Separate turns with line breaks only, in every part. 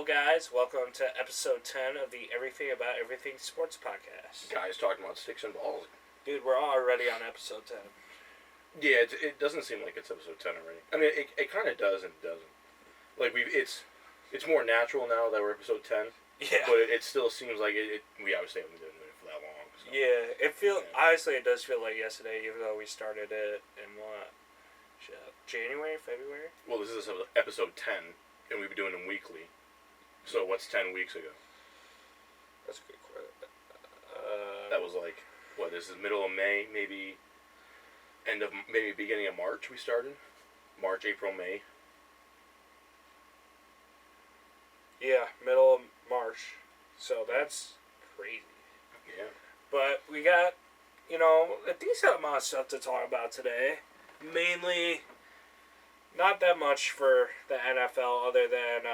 Hello, guys. Welcome to episode 10 of the Everything About Everything Sports Podcast.
Guys talking about sticks and balls.
Dude, we're already on episode 10.
Yeah, it doesn't seem like it's episode 10 already. I mean, it kind of does and it doesn't. Like, it's more natural now that we're episode 10.
Yeah.
But it still seems like we obviously haven't been doing it for that long. So.
Yeah, honestly, it does feel like yesterday, even though we started it in what? January, February?
Well, this is episode 10, and we've been doing them weekly. So what's 10 weeks ago?
That's a good question.
That was like, this is middle of May, maybe beginning of March we started? March, April, May.
Yeah, middle of March. So that's crazy.
Yeah.
But we got, a decent amount of stuff to talk about today. Mainly, not that much for the NFL other than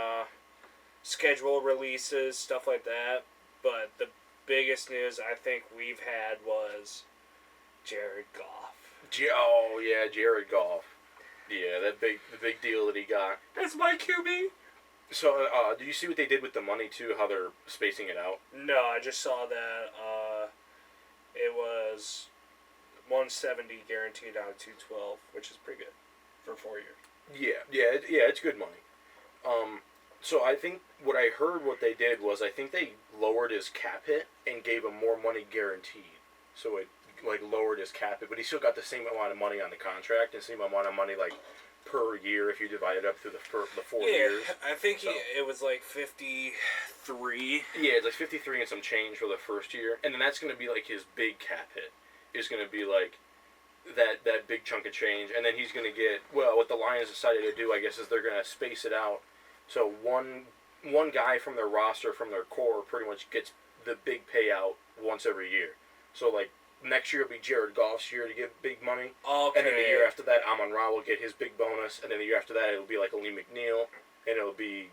schedule releases, stuff like that. But the biggest news I think we've had was Jared Goff.
Oh, yeah, Jared Goff. Yeah, the big deal that he got.
That's my QB.
So, did you see what they did with the money, too? How they're spacing it out?
No, I just saw that it was $170 guaranteed out of $212, which is pretty good for 4 years.
Yeah, it's good money. So I think what I heard what they did was I think they lowered his cap hit and gave him more money guaranteed. So it lowered his cap hit, but he still got the same amount of money on the contract and same amount of money per year if you divide it up through the 4 years.
I think it was like 53.
Yeah, it's like 53 and some change for the first year, and then that's going to be his big cap hit. Is going to be that big chunk of change, and then he's going to get what the Lions decided to do, I guess, is they're going to space it out. So one guy from their roster, from their core, pretty much gets the big payout once every year. So next year will be Jared Goff's year to get big money.
Okay.
And then the year after that, Amon-Ra will get his big bonus, and then the year after that, it'll be like Lee McNeil, and it'll be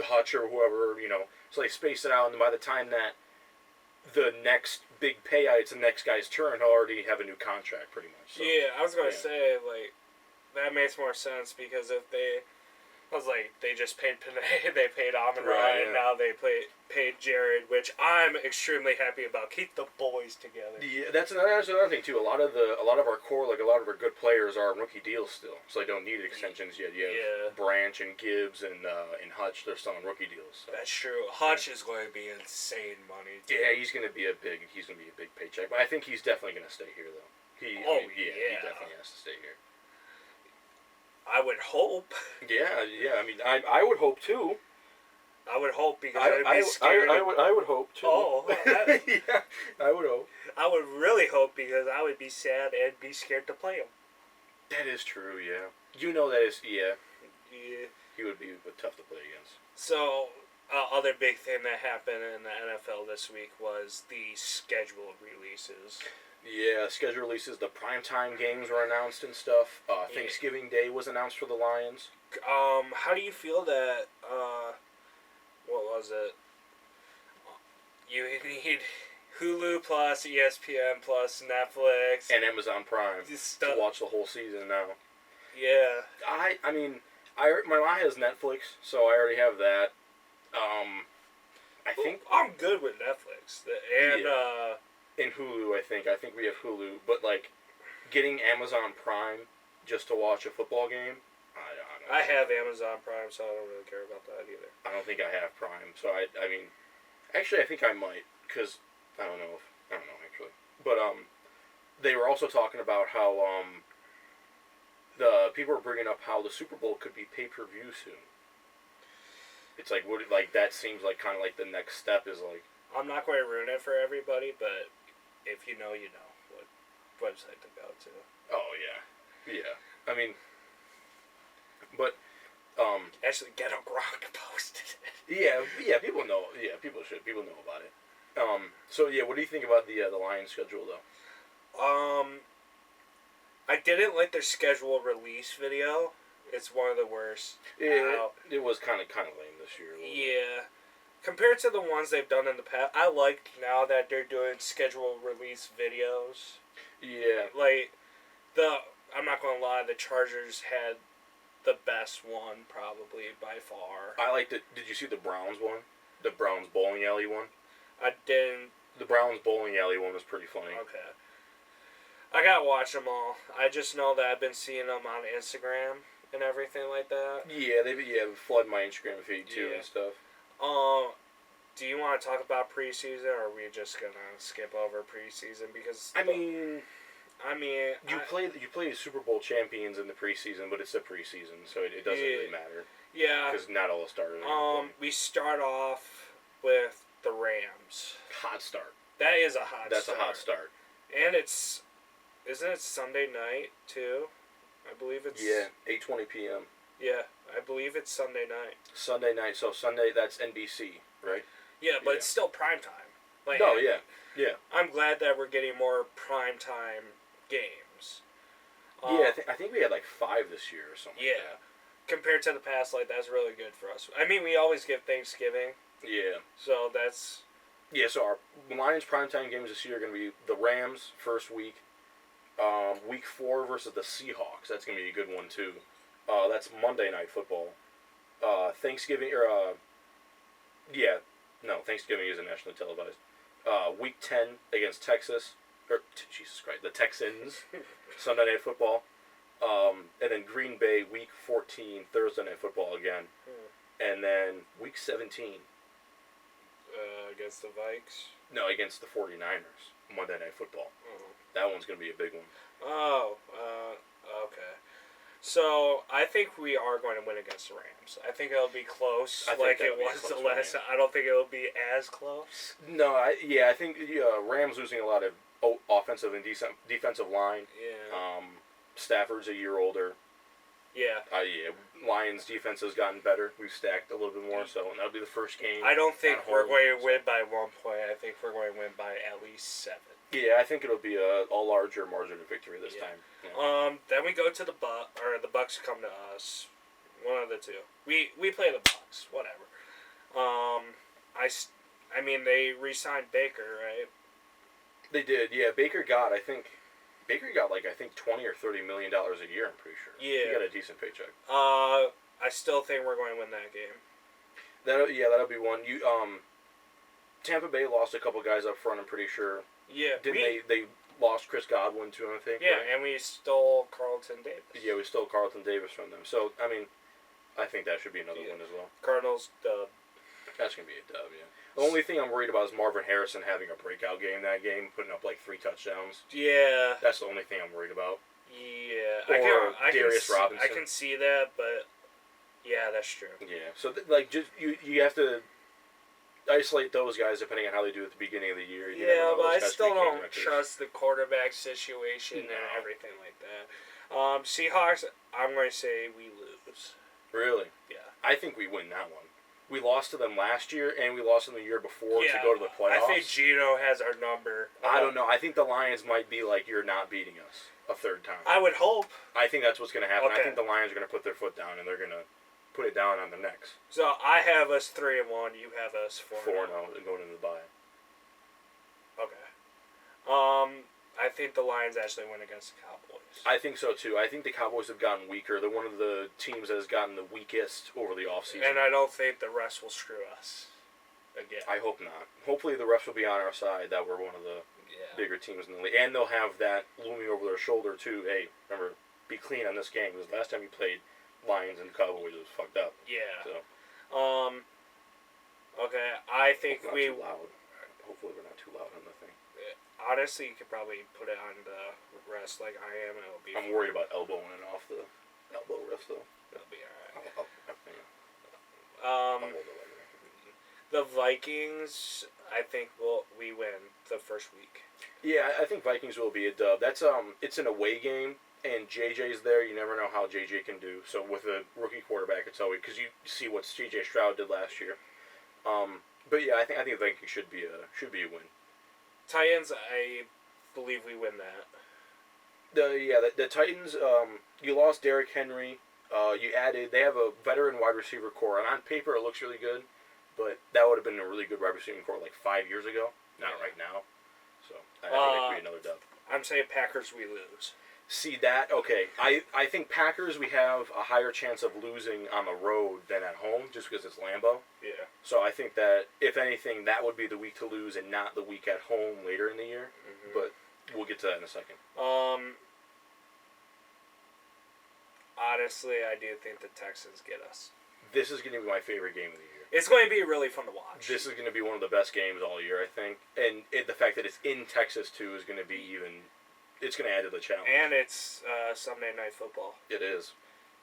Hutch or whoever, So they space it out, and by the time that the next big payout, it's the next guy's turn, he'll already have a new contract, pretty much. So,
yeah, I was going to say, that makes more sense, because if they just paid Panay, they paid Amon-Ra,
right,
and now they paid Jared, which I'm extremely happy about. Keep the boys together.
Yeah, that's another thing too. A lot of our core, a lot of our good players are on rookie deals still, so they don't need extensions yet. You have Branch and Gibbs and Hutch, they're still on rookie deals. So.
That's true. Hutch is going to be insane money. Too.
Yeah, he's going to be a big paycheck, but I think he's definitely going to stay here though. He definitely has to stay here.
I would hope.
Yeah. I mean, I would hope too.
I would hope because I would be scared.
I would hope too.
Oh.
Yeah, I would hope.
I would really hope because I would be sad and be scared to play him.
That is true. Yeah. That is. Yeah.
Yeah.
He would be tough to play against.
So, other big thing that happened in the NFL this week was the schedule releases.
Yeah, schedule releases. The primetime games were announced and stuff. Thanksgiving Day was announced for the Lions.
How do you feel that, what was it? You need Hulu plus ESPN plus Netflix.
And Amazon Prime to watch the whole season now.
Yeah.
I mean, my mom has Netflix, so I already have that. I think...
I'm good with Netflix. And,
in Hulu, I think we have Hulu, but getting Amazon Prime just to watch a football game, I don't know.
I have Amazon Prime, so I don't really care about that either.
I don't think I have Prime, so I mean, actually I think I might, because I don't know actually, but they were also talking about how the people were bringing up how the Super Bowl could be pay-per-view soon. It's that seems kind of the next step is
I'm not going to ruin it for everybody, but if you know what website to go to.
Oh, yeah. I mean, but,
actually, Ghetto Gronk posted it.
Yeah, people know. Yeah, people know about it. So, yeah, what do you think about the Lions schedule, though?
I didn't like their schedule release video. It's one of the worst.
It was kind of lame this year.
Yeah. Compared to the ones they've done in the past, I like now that they're doing schedule release videos.
Yeah.
I'm not going to lie, the Chargers had the best one, probably, by far.
I liked it. Did you see the Browns one? The Browns bowling alley one?
I didn't.
The Browns bowling alley one was pretty funny.
Okay. I gotta watch them all. I just know that I've been seeing them on Instagram and everything like that.
Yeah, they've flooded my Instagram feed too and stuff.
Do you want to talk about preseason, or are we just gonna skip over preseason? Because you
play Super Bowl champions in the preseason, but it's the preseason, so it doesn't really matter.
Yeah,
because not all started.
We start off with the Rams.
Hot start.
That is a hot.
That's a hot start.
And isn't it Sunday night too? I believe it's
8:20 p.m.
Yeah, I believe it's Sunday night.
Sunday night. So Sunday, that's NBC, right?
Yeah, but it's still prime time. Like,
no, yeah.
I'm glad that we're getting more prime time games.
Yeah, I think we had like 5 this year or something.
Yeah, like compared to the past, like that's really good for us. I mean, we always give Thanksgiving.
Yeah.
So that's.
Yeah, so our Lions primetime games this year are going to be the Rams first week. Week 4 versus the Seahawks. That's going to be a good one too. That's Monday Night Football. Thanksgiving Thanksgiving isn't nationally televised. Week 10 against Texas, Jesus Christ, the Texans. Sunday Night Football. And then Green Bay Week 14 Thursday Night Football again. And then Week 17.
Against the Vikes?
No, against the 49ers. Monday Night Football. That one's going to be a big one.
Okay. So, I think we are going to win against the Rams. I think it'll be close like it was the last time. I don't think it'll be as close.
No, I think Rams losing a lot of offensive and defensive line.
Yeah.
Stafford's a year older.
Yeah.
Lions' defense has gotten better. We've stacked a little bit more, so that'll be the first game.
I don't think we're going to win by 1 point. I think we're going to win by at least 7.
Yeah, I think it'll be a larger margin of victory this time. Yeah.
Then we go to the Bucks come to us. One of the two. We play the Bucks. Whatever. I mean, they re-signed Baker, right?
They did. Yeah, Baker got like $20 or $30 million a year. I'm pretty sure.
Yeah,
he got a decent paycheck.
I still think we're going to win that game.
That'll be one. Tampa Bay lost a couple guys up front. I'm pretty sure.
Yeah,
they lost Chris Godwin too, I think.
Yeah,
right?
And we stole Carlton Davis.
Yeah, we stole Carlton Davis from them. So I mean, I think that should be another one as well.
Cardinals dub.
That's gonna be a dub. Yeah. The only thing I'm worried about is Marvin Harrison having a breakout game that game, putting up like 3 touchdowns.
Yeah.
That's the only thing I'm worried about.
Yeah.
Or Darius Robinson.
I can see that, but yeah, that's true.
Yeah. So just you have to isolate those guys depending on how they do at the beginning of the year.
But I still don't trust the quarterback situation and everything like that. Seahawks, I'm going to say we lose.
Really?
Yeah.
I think we win that one. We lost to them last year, and we lost them the year before to go to the playoffs.
I think Gino has our number.
I don't know. I think the Lions might be like, you're not beating us a third time.
I would hope.
I think that's what's going to happen.
Okay.
I think the Lions are going to put their foot down, and they're going to put it down on the necks.
So I have us 3-1. You have us 4-0.
4-0 and going into the bye.
Okay. I think the Lions actually win against the Cowboys.
I think so too. I think the Cowboys have gotten weaker. They're one of the teams that has gotten the weakest over the offseason.
And I don't think the refs will screw us again.
I hope not. Hopefully the refs will be on our side that we're one of the bigger teams in the league. And they'll have that looming over their shoulder too. Hey, remember, be clean on this game. Because last time you played Lions and Cowboys, it was fucked up.
Yeah.
So.
Okay, I think
we... Too loud. Hopefully we're not too loud on the thing.
Honestly, you could probably put it on the rest like I am, and it'll be...
I'm worried about elbowing it off the elbow rest, though.
It'll be alright.
I'll hold it later.
The Vikings, I think we win the first week.
Yeah, I think Vikings will be a dub. That's it's an away game, and JJ's there. You never know how JJ can do. So with a rookie quarterback, it's always... Because you see what CJ Stroud did last year. But yeah, I think Vikings should be a win.
Titans, I believe we win that.
The Titans. You lost Derrick Henry. They have a veteran wide receiver core, and on paper it looks really good, but that would have been a really good wide receiving core like 5 years ago. Not right now. So I think it'd be another dub.
I'm saying Packers we lose.
See that? Okay. I think Packers, we have a higher chance of losing on the road than at home just because it's Lambeau.
Yeah.
So I think that, if anything, that would be the week to lose and not the week at home later in the year.
Mm-hmm.
But we'll get to that in a second.
Honestly, I do think the Texans get us.
This is going to be my favorite game of the year.
It's going to be really fun to watch.
This is going to be one of the best games all year, I think. And the fact that it's in Texas, too, is going to be even... It's going to add to the challenge.
And it's Sunday Night Football.
It is.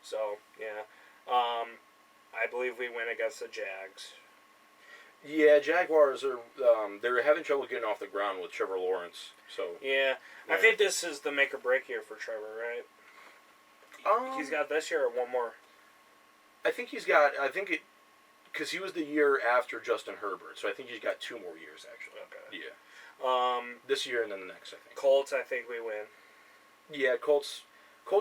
So, yeah. I believe we win against the Jags.
Yeah, Jaguars are... they're having trouble getting off the ground with Trevor Lawrence. So
Yeah. I think this is the make or break year for Trevor, right? He's got this year or one more?
I think he's got... Because he was the year after Justin Herbert, so I think he's got 2 more years, actually.
Okay.
Yeah. This year and then the next, I think.
Colts, I think we win.
Yeah, Colts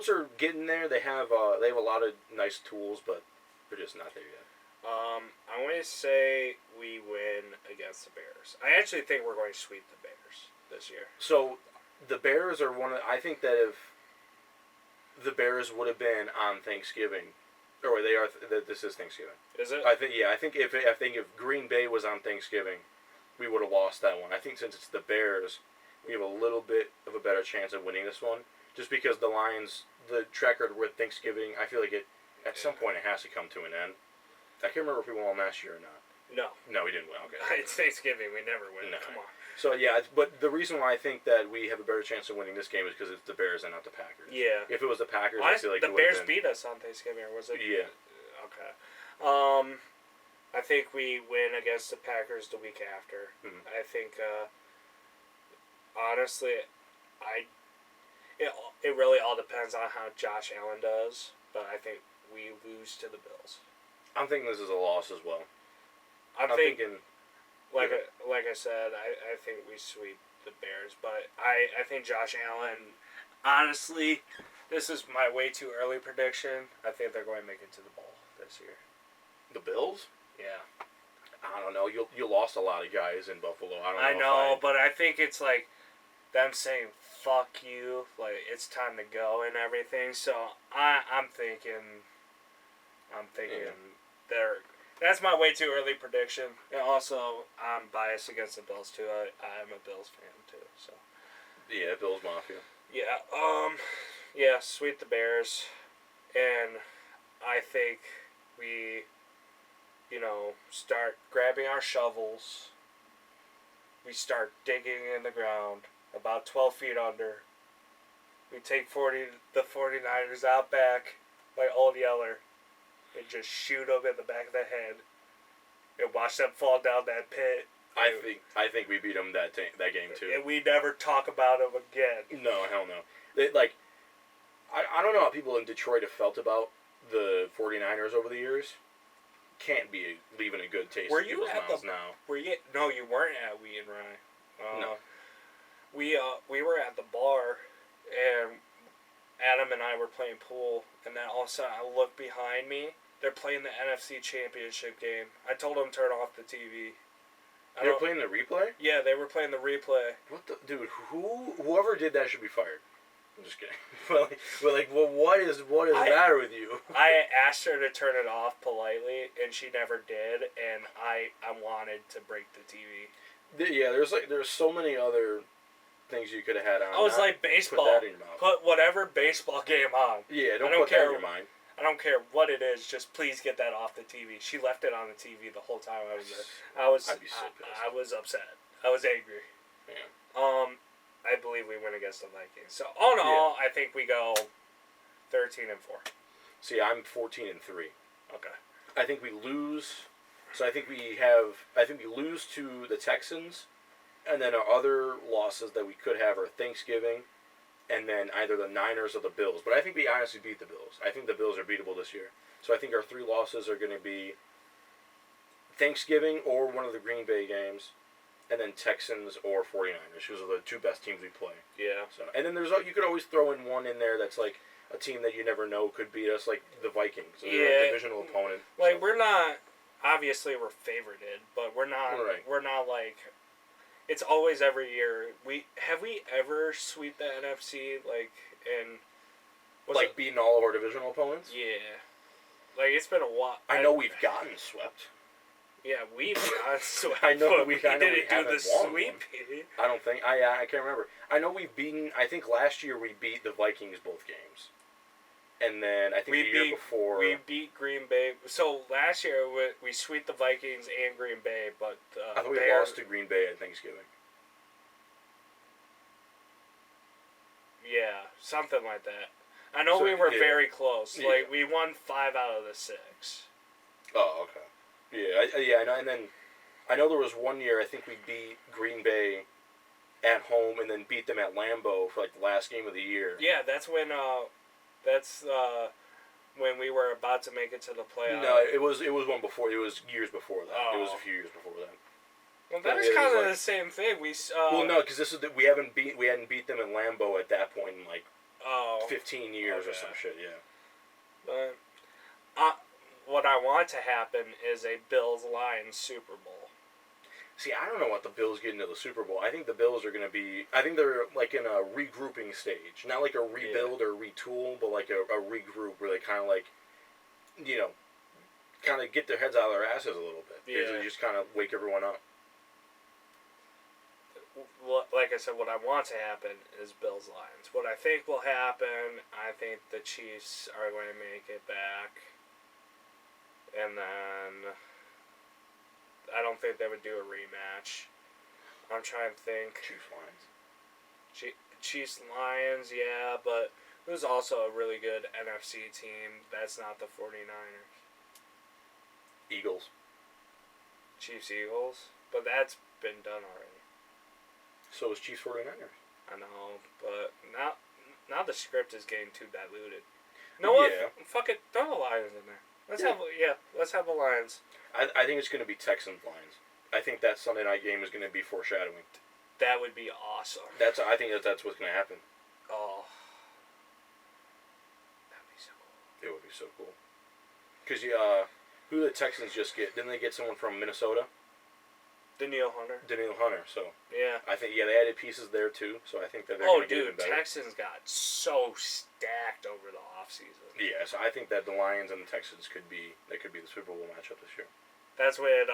are getting there. They have a lot of nice tools, but they're just not there yet.
I want to say we win against the Bears. I actually think we're going to sweep the Bears this year.
So, the Bears are one of... I think that if the Bears would have been on Thanksgiving, or they are... That this is Thanksgiving.
Is it?
I think if Green Bay was on Thanksgiving, we would have lost that one. I think since it's the Bears, we have a little bit of a better chance of winning this one. Just because the Lions, the track record with Thanksgiving, I feel like at some point it has to come to an end. I can't remember if we won last year or not. No, we didn't win. Okay.
It's Thanksgiving. We never win.
No.
Come on.
So, yeah, but the reason why I think that we have a better chance of winning this game is because it's the Bears and not the Packers.
Yeah.
If it was the Packers, I feel like
the Bears beat us on Thanksgiving, or was it?
Yeah.
Okay. I think we win against the Packers the week after.
Mm-hmm.
I think, honestly, it really all depends on how Josh Allen does, but I think we lose to the Bills.
I'm thinking this is a loss as well.
I'm thinking, like I said, I think we sweep the Bears, but I think Josh Allen, honestly, this is my way too early prediction. I think they're going to make it to the bowl this year.
The Bills?
Yeah.
I don't know. You lost a lot of guys in Buffalo.
I know, but I think it's like them saying "fuck you," like it's time to go and everything. So I'm thinking that's my way too early prediction. And also, I'm biased against the Bills too. I'm a Bills fan too. So.
Yeah, Bills Mafia.
Yeah. Yeah. Sweep the Bears, and I think we, start grabbing our shovels. We start digging in the ground about 12 feet under. We take the 49ers out back by Old Yeller and just shoot them in the back of the head and watch them fall down that pit.
I think we beat them that game too.
And we never talk about them again.
No, hell no. I don't know how people in Detroit have felt about the 49ers over the years. Can't be leaving a good taste in people's mouths now.
No, you weren't at Wee and Rye.
No.
We were at the bar, and Adam and I were playing pool, and then all of a sudden I look behind me. They're playing the NFC Championship game. I told them to turn off the TV.
They were playing the replay?
Yeah, they were playing the replay.
What the... Dude, whoever did that should be fired. I'm just kidding. Well, what is the matter with you?
I asked her to turn it off politely, and she never did, and I wanted to break the TV.
Yeah, there's so many other things you could have had on.
I was like, baseball.
Put that in your mouth.
Put whatever baseball game on.
Yeah, don't put that in your mind.
I don't care what it is. Just please get that off the TV. She left it on the TV the whole time I was there. I'd be so pissed. I was upset. I was angry.
Yeah.
I believe we win against the Vikings. So all in all, I think we go 13-4.
See, I'm 14-3.
Okay.
I think we lose. So I think we lose to the Texans, and then our other losses that we could have are Thanksgiving, and then either the Niners or the Bills. But I think we honestly beat the Bills. I think the Bills are beatable this year. So I think our 3 losses are going to be Thanksgiving or one of the Green Bay games, and then Texans or 49ers. Those are the 2 best teams we play.
Yeah.
So, and then you could always throw in one in there that's like a team that you never know could beat us, like the Vikings. They're a divisional opponent.
We're not... Obviously, we're favorited, but we're not...
Right.
We're not like... It's always every year. We ever sweep the NFC and
beating all of our divisional opponents.
Yeah, it's been a while.
I know we've gotten swept.
Yeah, we've gotten swept.
I know
we
didn't
do
haven't
the
won
sweep.
I don't think I can't remember. I know we've beaten. I think last year we beat the Vikings both games, and then I think the year before
we beat Green Bay. So last year we swept the Vikings and Green Bay, but
I thought we lost to Green Bay at Thanksgiving.
Yeah, something like that. I know we were very close.
Yeah.
We won 5 out of the 6.
Oh, okay. Yeah, I know. And then I know there was one year I think we beat Green Bay at home and then beat them at Lambeau for the last game of the year.
Yeah, that's when when we were about to make it to the playoffs.
No, it was one before. It was years before that.
Oh.
It was a few years before that.
Well, that was kind of the same thing.
Well, no, because we hadn't beat them in Lambeau at that point in 15 years or some shit. Yeah.
But what I want to happen is a Bills-Lions Super Bowl.
See, I don't know what the Bills get into the Super Bowl. I think the Bills are going to be... I think they're in a regrouping stage. Not a rebuild or retool, but a regroup where they kind of kind of get their heads out of their asses a little bit.
Yeah.
They just kind of wake everyone up.
Like I said, what I want to happen is Bills-Lions. What I think will happen, I think the Chiefs are going to make it back. And then... I don't think they would do a rematch. I'm trying to think.
Chiefs-Lions.
Chiefs-Lions, yeah, but there's also a really good NFC team. That's not the 49ers.
Eagles.
Chiefs-Eagles? But that's been done already.
So is Chiefs-49ers.
I know, but now the script is getting too diluted. No one, fuck it, throw the Lions in there. Let's have the Lions.
I think it's going to be Texans-Lions. I think that Sunday night game is going to be foreshadowing.
That would be awesome.
I think that's what's going to happen.
Oh. That'd be so cool.
It would be so cool. Because who did the Texans just get? Didn't they get someone from Minnesota?
Danielle Hunter.
So
yeah,
I think they added pieces there too. So I think that they're going to get even better.
Texans got so stacked over the offseason.
Yeah, so I think that the Lions and the Texans could be the Super Bowl matchup this year.
That's when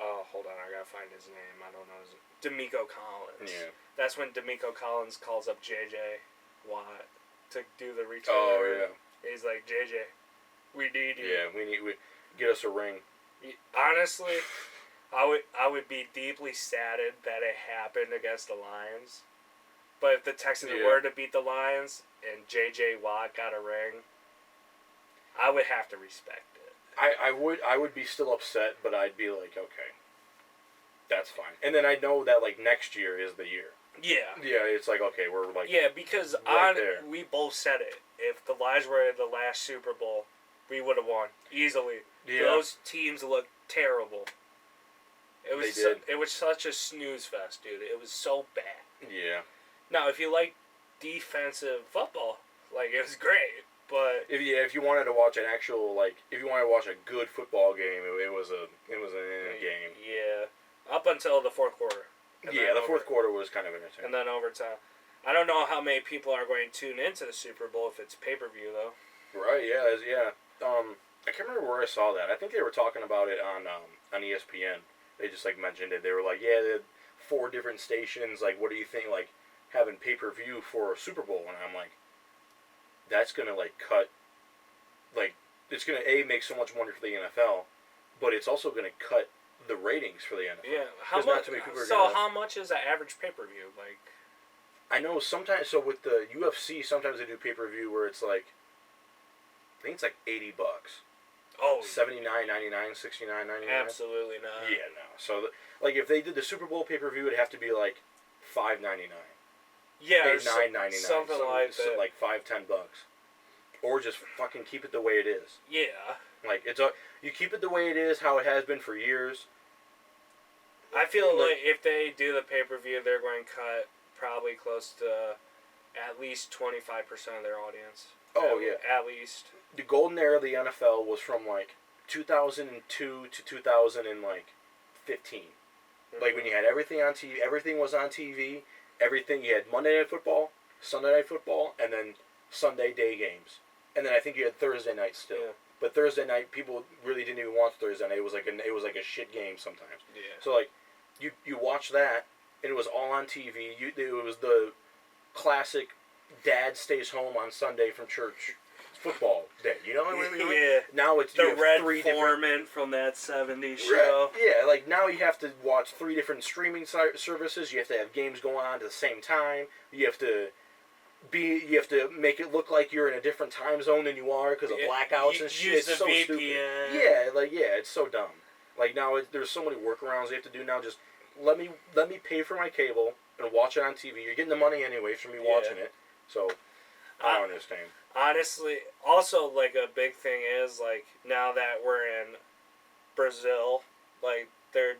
hold on, I gotta find his name. I don't know D'Amico Collins.
Yeah.
That's when D'Amico Collins calls up JJ Watt to do the return.
Oh yeah.
He's like, JJ, we need you.
Yeah, we get us a ring.
Honestly, I would be deeply saddened that it happened against the Lions. But if the Texans were to beat the Lions and J.J. Watt got a ring, I would have to respect it.
I would be still upset, but I'd be like, okay, that's fine. And then I know that next year is the year.
Yeah.
Yeah, it's okay, we're
because
there.
we both said it. If the Lions were in the last Super Bowl, we would have won easily.
Yeah.
Those teams looked terrible. It was such a snooze fest, dude. It was so bad.
Yeah.
Now, if you like defensive football, it was great. But
if you wanted to watch an actual if you wanted to watch a good football game, it was a game.
Yeah, up until the fourth quarter.
Yeah, the fourth quarter was kind of entertaining.
And then overtime. I don't know how many people are going to tune into the Super Bowl if it's pay-per-view though.
Right. Yeah. I can't remember where I saw that. I think they were talking about it on ESPN. They just mentioned it. They were they had 4 different stations. What do you think? Having pay-per-view for a Super Bowl, and I'm like, that's gonna cut. It's gonna make so much money for the NFL, but it's also gonna cut the ratings for the NFL.
Yeah. How much is the average pay-per-view?
I know sometimes. So with the UFC, sometimes they do pay-per-view where it's I think it's $80.
Oh.
$79.99, $69.99.
Absolutely not.
Yeah, no. So if they did the Super Bowl pay-per-view, it'd have to be $5.99.
Yeah,
$9.99.
Something like that.
$5-10. Or just fucking keep it the way it is.
Yeah.
You keep it the way it is, how it has been for years.
I feel if they do the pay-per-view, they're going to cut probably close to at least 25% of their audience.
Oh, yeah.
At least.
The golden era of the NFL was from 2002 to 2015. Like when you had everything on TV, everything was on TV. Everything you had Monday Night Football, Sunday Night Football, and then Sunday day games, and then I think you had Thursday night still.
Yeah.
But Thursday night, people really didn't even watch Thursday night. It was like a shit game sometimes.
Yeah.
So like, you watch that, and it was all on TV. It was the classic, dad stays home on Sunday from church football day. You know what I mean?
Yeah.
Now it's
the Red Foreman from that '70s show.
Yeah, like now you have to watch 3 different streaming services. You have to have games going on at the same time. You have to make it look like you're in a different time zone than you are because of blackouts and shit.
Use the
it's so
VPN.
stupid. Yeah, it's so dumb. Like now, there's so many workarounds you have to do now. Just let me pay for my cable and watch it on TV. You're getting the money anyway from me watching it. So I don't understand.
Honestly, also like a big thing is like now that we're in Brazil, like the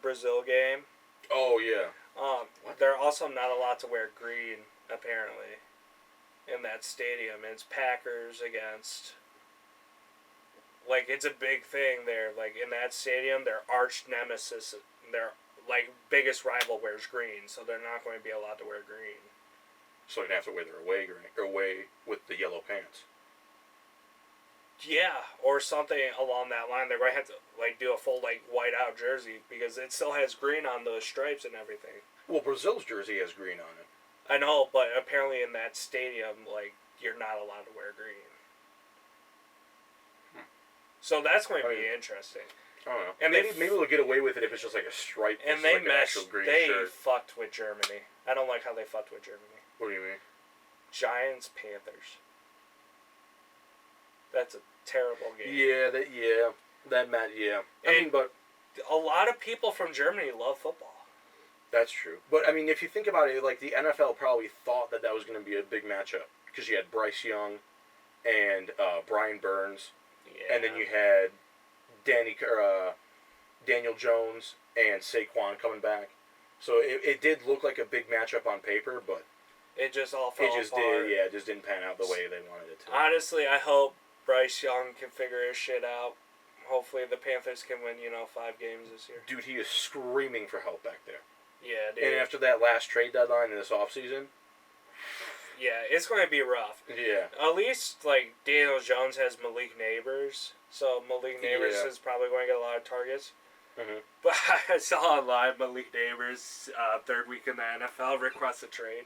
Brazil game.
Oh yeah.
They're also not allowed to wear green apparently in that stadium. It's Packers against. Like it's a big thing there. Like in that stadium, their arch nemesis, their like biggest rival wears green, so they're not going to be allowed to wear green.
So they'd have to wear their away with the yellow pants.
Yeah, or something along that line. They're going to have to like do a full like white out jersey because it still has green on the stripes and everything.
Well, Brazil's jersey has green on it.
I know, but apparently in that stadium, like you're not allowed to wear green. So that's going to be interesting.
I don't know.
And
maybe they'll get away with it if it's just like a stripe.
And they
like
meshed. They
shirt.
fucked with Germany. I don't like how they fucked with Germany.
What do you mean?
Giants Panthers. That's a terrible game.
Yeah. I mean, but
a lot of people from Germany love football.
That's true. But I mean, if you think about it, like the NFL probably thought that was going to be a big matchup because you had Bryce Young and Brian Burns, and then you had Daniel Jones and Saquon coming back. So it did look like a big matchup on paper, but
it just all fell apart.
It just didn't pan out the way they wanted it to.
Honestly, I hope Bryce Young can figure his shit out. Hopefully the Panthers can win, 5 games this year.
Dude, he is screaming for help back there.
Yeah, dude.
And after that last trade deadline in this offseason...
Yeah, it's going to be rough.
Yeah.
At least, like, Daniel Jones has Malik Neighbors, so Malik Neighbors is probably going to get a lot of targets.
Mm-hmm.
But I saw online Malik Neighbors, third week in the NFL, request a trade.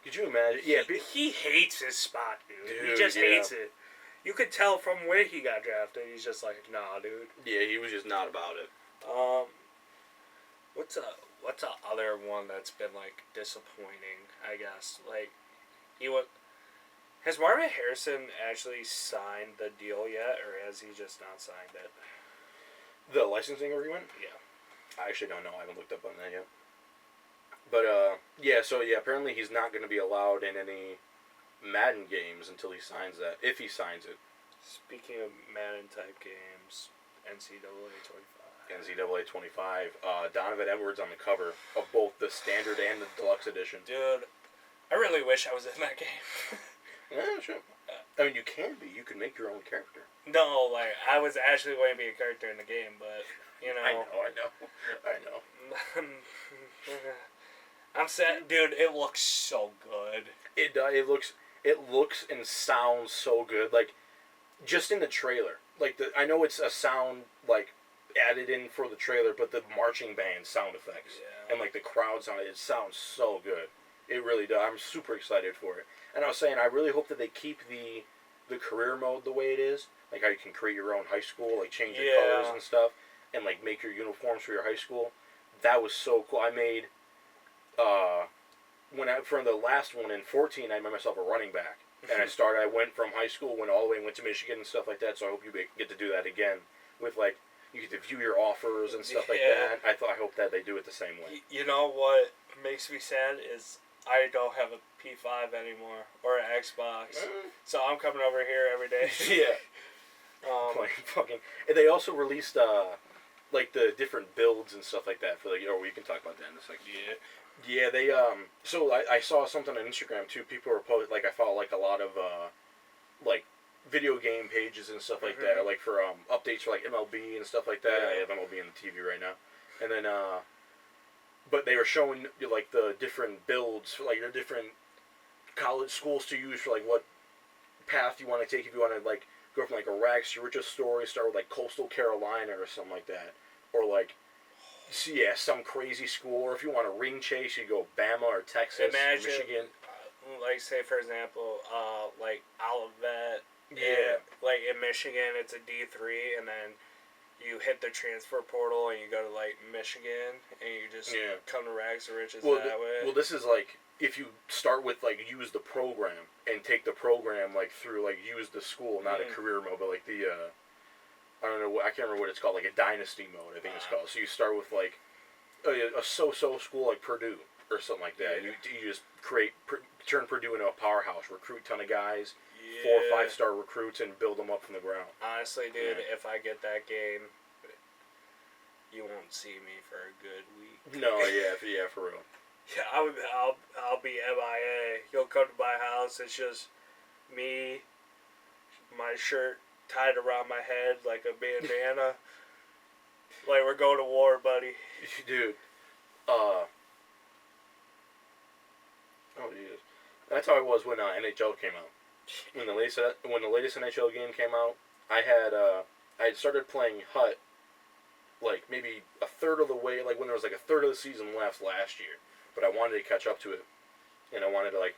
Could you imagine? Yeah,
he hates his spot, dude. He just hates it. You could tell from where he got drafted. He's just like, nah, dude.
Yeah, he was just not about it.
What's a other one that's been like disappointing? I guess like has Marvin Harrison actually signed the deal yet, or has he just not signed it?
The licensing agreement?
Yeah.
I actually don't know. I haven't looked up on that yet. But apparently he's not going to be allowed in any Madden games until he signs that, if he signs it.
Speaking of Madden type games, NCAA 25.
NCAA 25. Donovan Edwards on the cover of both the standard and the deluxe edition.
Dude, I really wish I was in that game.
Yeah, sure. I mean, you can be. You can make your own character.
No, like, I was actually going to be a character in the game, but,
I know.
I'm sad. Dude, it looks so good.
It looks and sounds so good. Like, just in the trailer. Like, I know it's a sound, like, added in for the trailer, but the marching band sound effects and, like, the crowd sound, it sounds so good. It really does. I'm super excited for it. And I was saying, I really hope that they keep the career mode the way it is. Like, how you can create your own high school, like, change your colors and stuff, and, like, make your uniforms for your high school. That was so cool. I made, for the last one in 14, I made myself a running back. And I went from high school, went all the way, went to Michigan and stuff like that, so I hope you get to do that again with, like, you get to view your offers and stuff like that. I hope that they do it the same way.
You know what makes me sad is I don't have a P5 anymore, or an Xbox. So I'm coming over here every day.
Playing fucking... And they also released, like, the different builds and stuff like that for, like, we can talk about that in a second. Yeah, they, so I saw something on Instagram, too. People were posting, like, I follow, like, a lot of, like, video game pages and stuff like that, like for updates for like MLB and stuff like that. I have MLB on the TV right now, and then but they were showing like the different builds for like the different college schools to use for like what path you want to take if you want to like go from like a rags to riches story, start with like Coastal Carolina or something like that, or like some crazy school, or if you want a ring chase, you go Bama or Texas, Michigan.
Like say for example, like Olivet.
Yeah.
Like in Michigan, it's a D3, and then you hit the transfer portal and you go to like Michigan, and you just come to rags to riches that way.
Well, this is like if you start with like use the program and take the program like through like use the school, not a career mode, but like the I don't know, I can't remember what it's called, like a dynasty mode, I think it's called. So you start with like a so-so school like Purdue or something like that. You just turn Purdue into a powerhouse, recruit a ton of guys, 4 or 5 star recruits, and build them up from the ground.
Honestly, dude, if I get that game, you won't see me for a good week.
No, yeah, for real.
Yeah, I'll be MIA. You'll come to my house. It's just me, my shirt tied around my head like a bandana. Like we're going to war, buddy.
Dude, oh Jesus, that's how it was when NHL came out. When the latest NHL game came out, I had started playing Hut like maybe a third of the way, like when there was like a third of the season left last year. But I wanted to catch up to it, and I wanted to like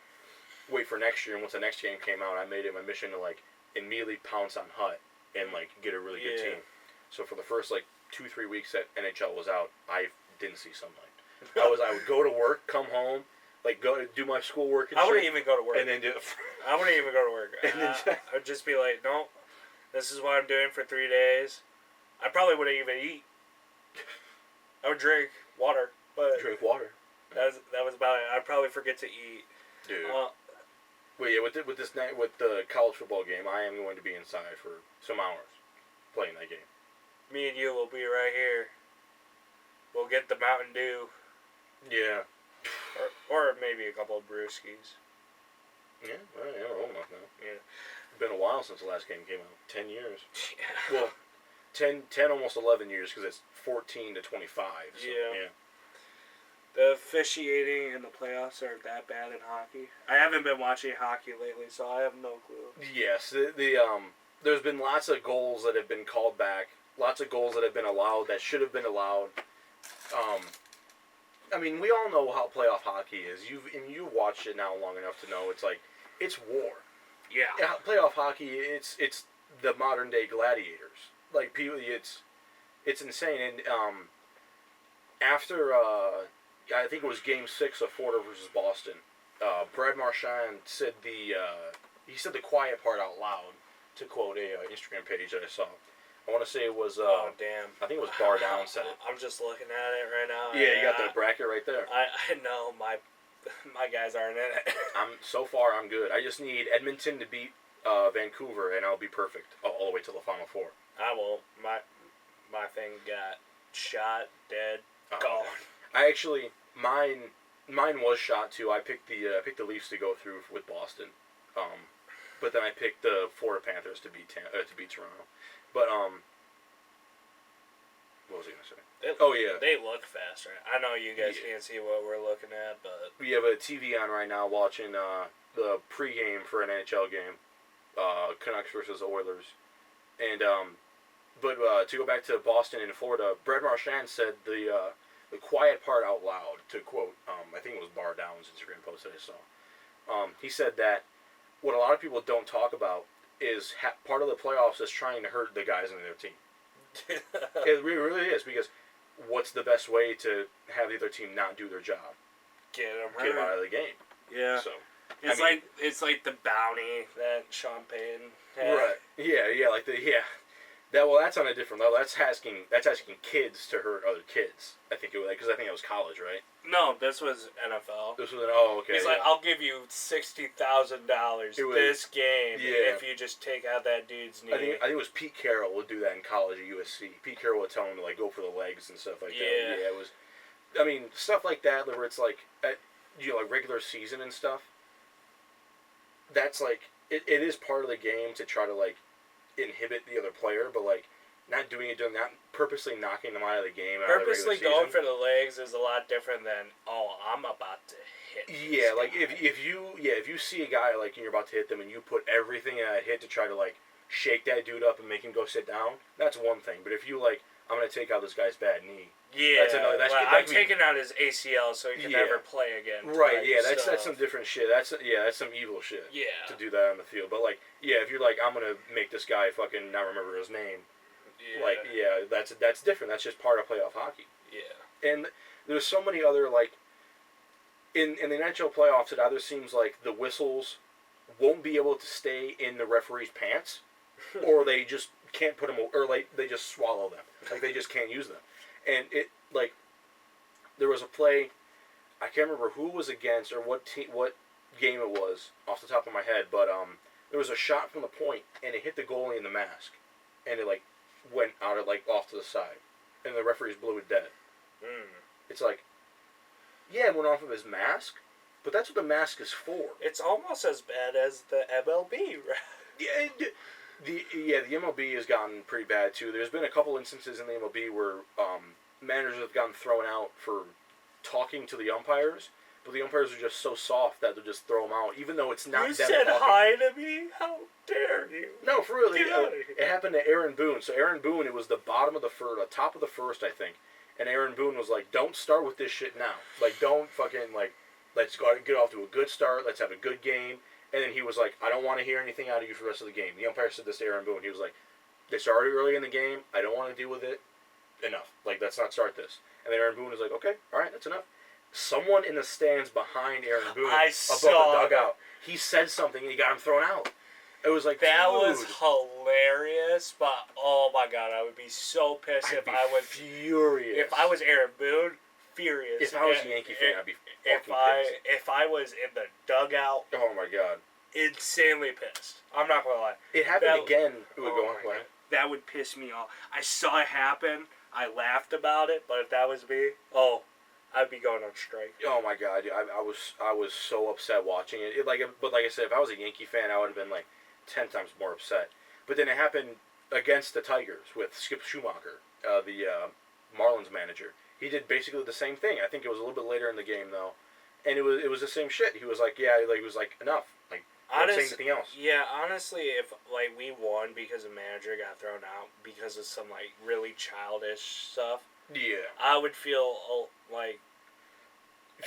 wait for next year. And once the next game came out, I made it my mission to like immediately pounce on Hut and like get a really good team. So for the first like 2-3 weeks that NHL was out, I didn't see sunlight. I would go to work, come home, like go do my schoolwork.
I wouldn't even go to work.
And then
I wouldn't even go to work. I'd just be like, no, this is what I'm doing for 3 days. I probably wouldn't even eat. I would drink water, but
drink water.
That was about it. I'd probably forget to eat.
Dude. Well, yeah, with the college football game, I am going to be inside for some hours playing that game.
Me and you will be right here. We'll get the Mountain Dew.
Yeah.
Or maybe a couple of brewskis.
Yeah, well, yeah, we're old enough now.
Yeah.
It's been a while since the last game came out. 10 years.
Yeah.
Well, 10 almost 11 years because it's 14 to 25. So, yeah.
The officiating in the playoffs aren't that bad in hockey. I haven't been watching hockey lately, so I have no clue.
Yes, there's been lots of goals that have been called back, lots of goals that have been allowed that should have been allowed. I mean, we all know how playoff hockey is. You've watched it now long enough to know it's war.
Yeah.
Playoff hockey, it's the modern day gladiators. Like people, it's insane. And after I think it was Game 6 of Florida versus Boston, Brad Marchand said the quiet part out loud, to quote a Instagram page that I saw. I want to say it was
oh damn,
I think it was Bar Down said it.
I'm just looking at it right now.
Yeah, you got the bracket right there.
I know my guys aren't in it.
So far I'm good. I just need Edmonton to beat Vancouver and I'll be perfect all the way to the Final Four.
I won't. My thing got shot, dead, gone.
I actually mine was shot too. I picked the Leafs to go through with Boston, but then I picked the Florida Panthers to beat Toronto. But what was I gonna say?
They look fast, right? I know you guys can't see what we're looking at, but
we have a TV on right now watching the pregame for an NHL game, Canucks versus Oilers, and but to go back to Boston and Florida, Brad Marchand said the quiet part out loud, to quote, I think it was Bar Down's Instagram post that I saw. He said that what a lot of people don't talk about is part of the playoffs is trying to hurt the guys in their team. It really is, because what's the best way to have the other team not do their job?
Get
them out of the game.
Yeah. So it's like the bounty that Sean Payton had.
Right. Yeah. That's on a different level. That's asking kids to hurt other kids. I think because I think it was college, right?
No, this was NFL.
This was okay.
He's like, I'll give you $60,000 this game if you just take out that dude's knee.
I think it was Pete Carroll would do that in college at USC. Pete Carroll would tell him to like go for the legs and stuff like that. Yeah, it was. I mean, stuff like that where it's like, like regular season and stuff. That's like it is part of the game to try to like inhibit the other player, but like not doing it, not purposely knocking them out of the game.
Purposely
out of the
going
season.
for the legs is a lot different than I'm about to hit.
Yeah, like if you see a guy like and you're about to hit them and you put everything in a hit to try to like shake that dude up and make him go sit down, that's one thing. But if you like, I'm gonna take out this guy's bad knee.
Yeah,
that's another.
I'm taking out his ACL so he can never play again.
Right. Yeah, that's some different shit. That's some evil shit.
Yeah.
To do that on the field, but like, yeah, if you're like, I'm gonna make this guy fucking not remember his name.
Yeah.
Like, yeah, that's different. That's just part of playoff hockey.
Yeah.
And there's so many other like in the NHL playoffs, it either seems like the whistles won't be able to stay in the referee's pants, or they just can't put them, or like they just swallow them, like they just can't use them. And it like there was a play, I can't remember who it was against or what game it was off the top of my head, but there was a shot from the point and it hit the goalie in the mask, and it like went out of like off to the side, and the referees blew it dead. It's like, yeah, it went off of his mask, but that's what the mask is for.
It's almost as bad as the MLB,
right? Yeah, the MLB has gotten pretty bad too. There's been a couple instances in the MLB where managers have gotten thrown out for talking to the umpires, but the umpires are just so soft that they'll just throw them out, even though it's not
you
them
said
talking.
Hi to me? How dare you?
No, for real.
It
happened to Aaron Boone. So Aaron Boone, it was the bottom of the top of the first, I think. And Aaron Boone was like, don't start with this shit now. Like, don't fucking, like, let's go get off to a good start. Let's have a good game. And then he was like, I don't want to hear anything out of you for the rest of the game. The umpire said this to Aaron Boone. He was like, they started early in the game. I don't want to deal with it. Enough. Like, let's not start this. And then Aaron Boone was like, okay, all right, that's enough. Someone in the stands behind Aaron Boone, above the dugout, he said something and he got him thrown out. It was like,
that
dude.
was hilarious, but oh my god, I would be so pissed if I was
furious.
If I was Aaron Boone, furious.
If I was a Yankee fan, I'd be fucking pissed.
If I was in the dugout,
oh my god,
insanely pissed. I'm not gonna lie.
It happened again. It would go on.
That would piss me off. I saw it happen. I laughed about it, but if that was me, I'd be going on strike.
Oh my god, I was so upset watching it. But like I said, if I was a Yankee fan, I would have been like 10 times more upset. But then it happened against the Tigers with Skip Schumacher, the Marlins manager. He did basically the same thing. I think it was a little bit later in the game though, and it was the same shit. He was like, yeah, like he was like, enough, like don't say anything else.
Yeah, honestly, if like we won because a manager got thrown out because of some like really childish stuff,
yeah,
I would feel like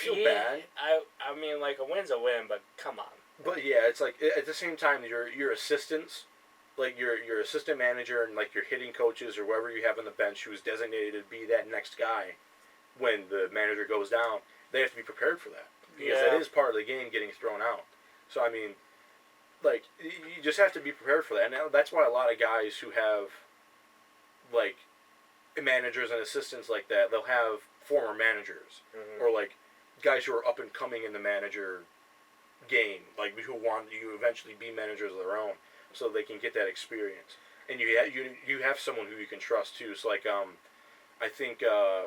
bad.
I mean, like a win's a win, but come on.
But yeah, it's like at the same time, your assistants, like your assistant manager and like your hitting coaches or whoever you have on the bench who's designated to be that next guy when the manager goes down, they have to be prepared for that because that is part of the game, getting thrown out. So I mean, like you just have to be prepared for that. And that's why a lot of guys who have like managers and assistants like that, they'll have former managers or like guys who are up and coming in the manager game, like who want you eventually be managers of their own, so they can get that experience. And you have someone who you can trust too. So like I think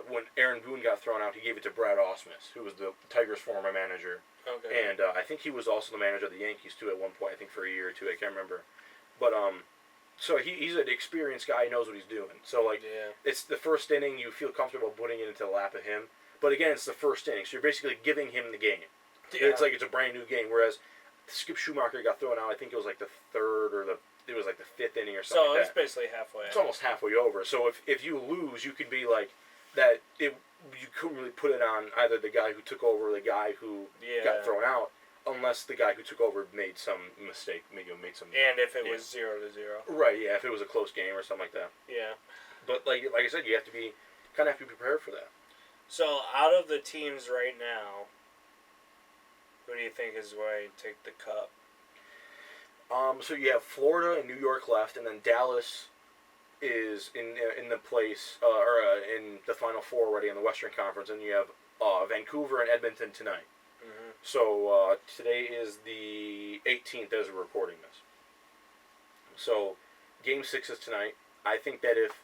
when Aaron Boone got thrown out, he gave it to Brad Ausmus, who was the Tigers' former manager.
Okay.
And I think he was also the manager of the Yankees too at one point. I think for a year or two, I can't remember. But so he's an experienced guy. He knows what he's doing. So like it's the first inning, you feel comfortable putting it into the lap of him. But again, it's the first inning, so you're basically giving him the game. Yeah. It's like it's a brand new game. Whereas Skip Schumacher got thrown out, I think it was like the third or the fifth inning or something.
So
like
it's basically halfway.
It's almost halfway over. So if you lose, you could be like that. You couldn't really put it on either the guy who took over or the guy who got thrown out, unless the guy who took over made some mistake, made some.
And if it was 0-0.
Right. Yeah. If it was a close game or something like that.
Yeah.
But like I said, you have to be prepared for that.
So out of the teams right now, who do you think is going to take the cup?
So you have Florida and New York left, and then Dallas is in the place in the Final Four already in the Western Conference, and you have Vancouver and Edmonton tonight.
Mm-hmm.
So today is the 18th as we're recording this. So Game 6 is tonight. I think that if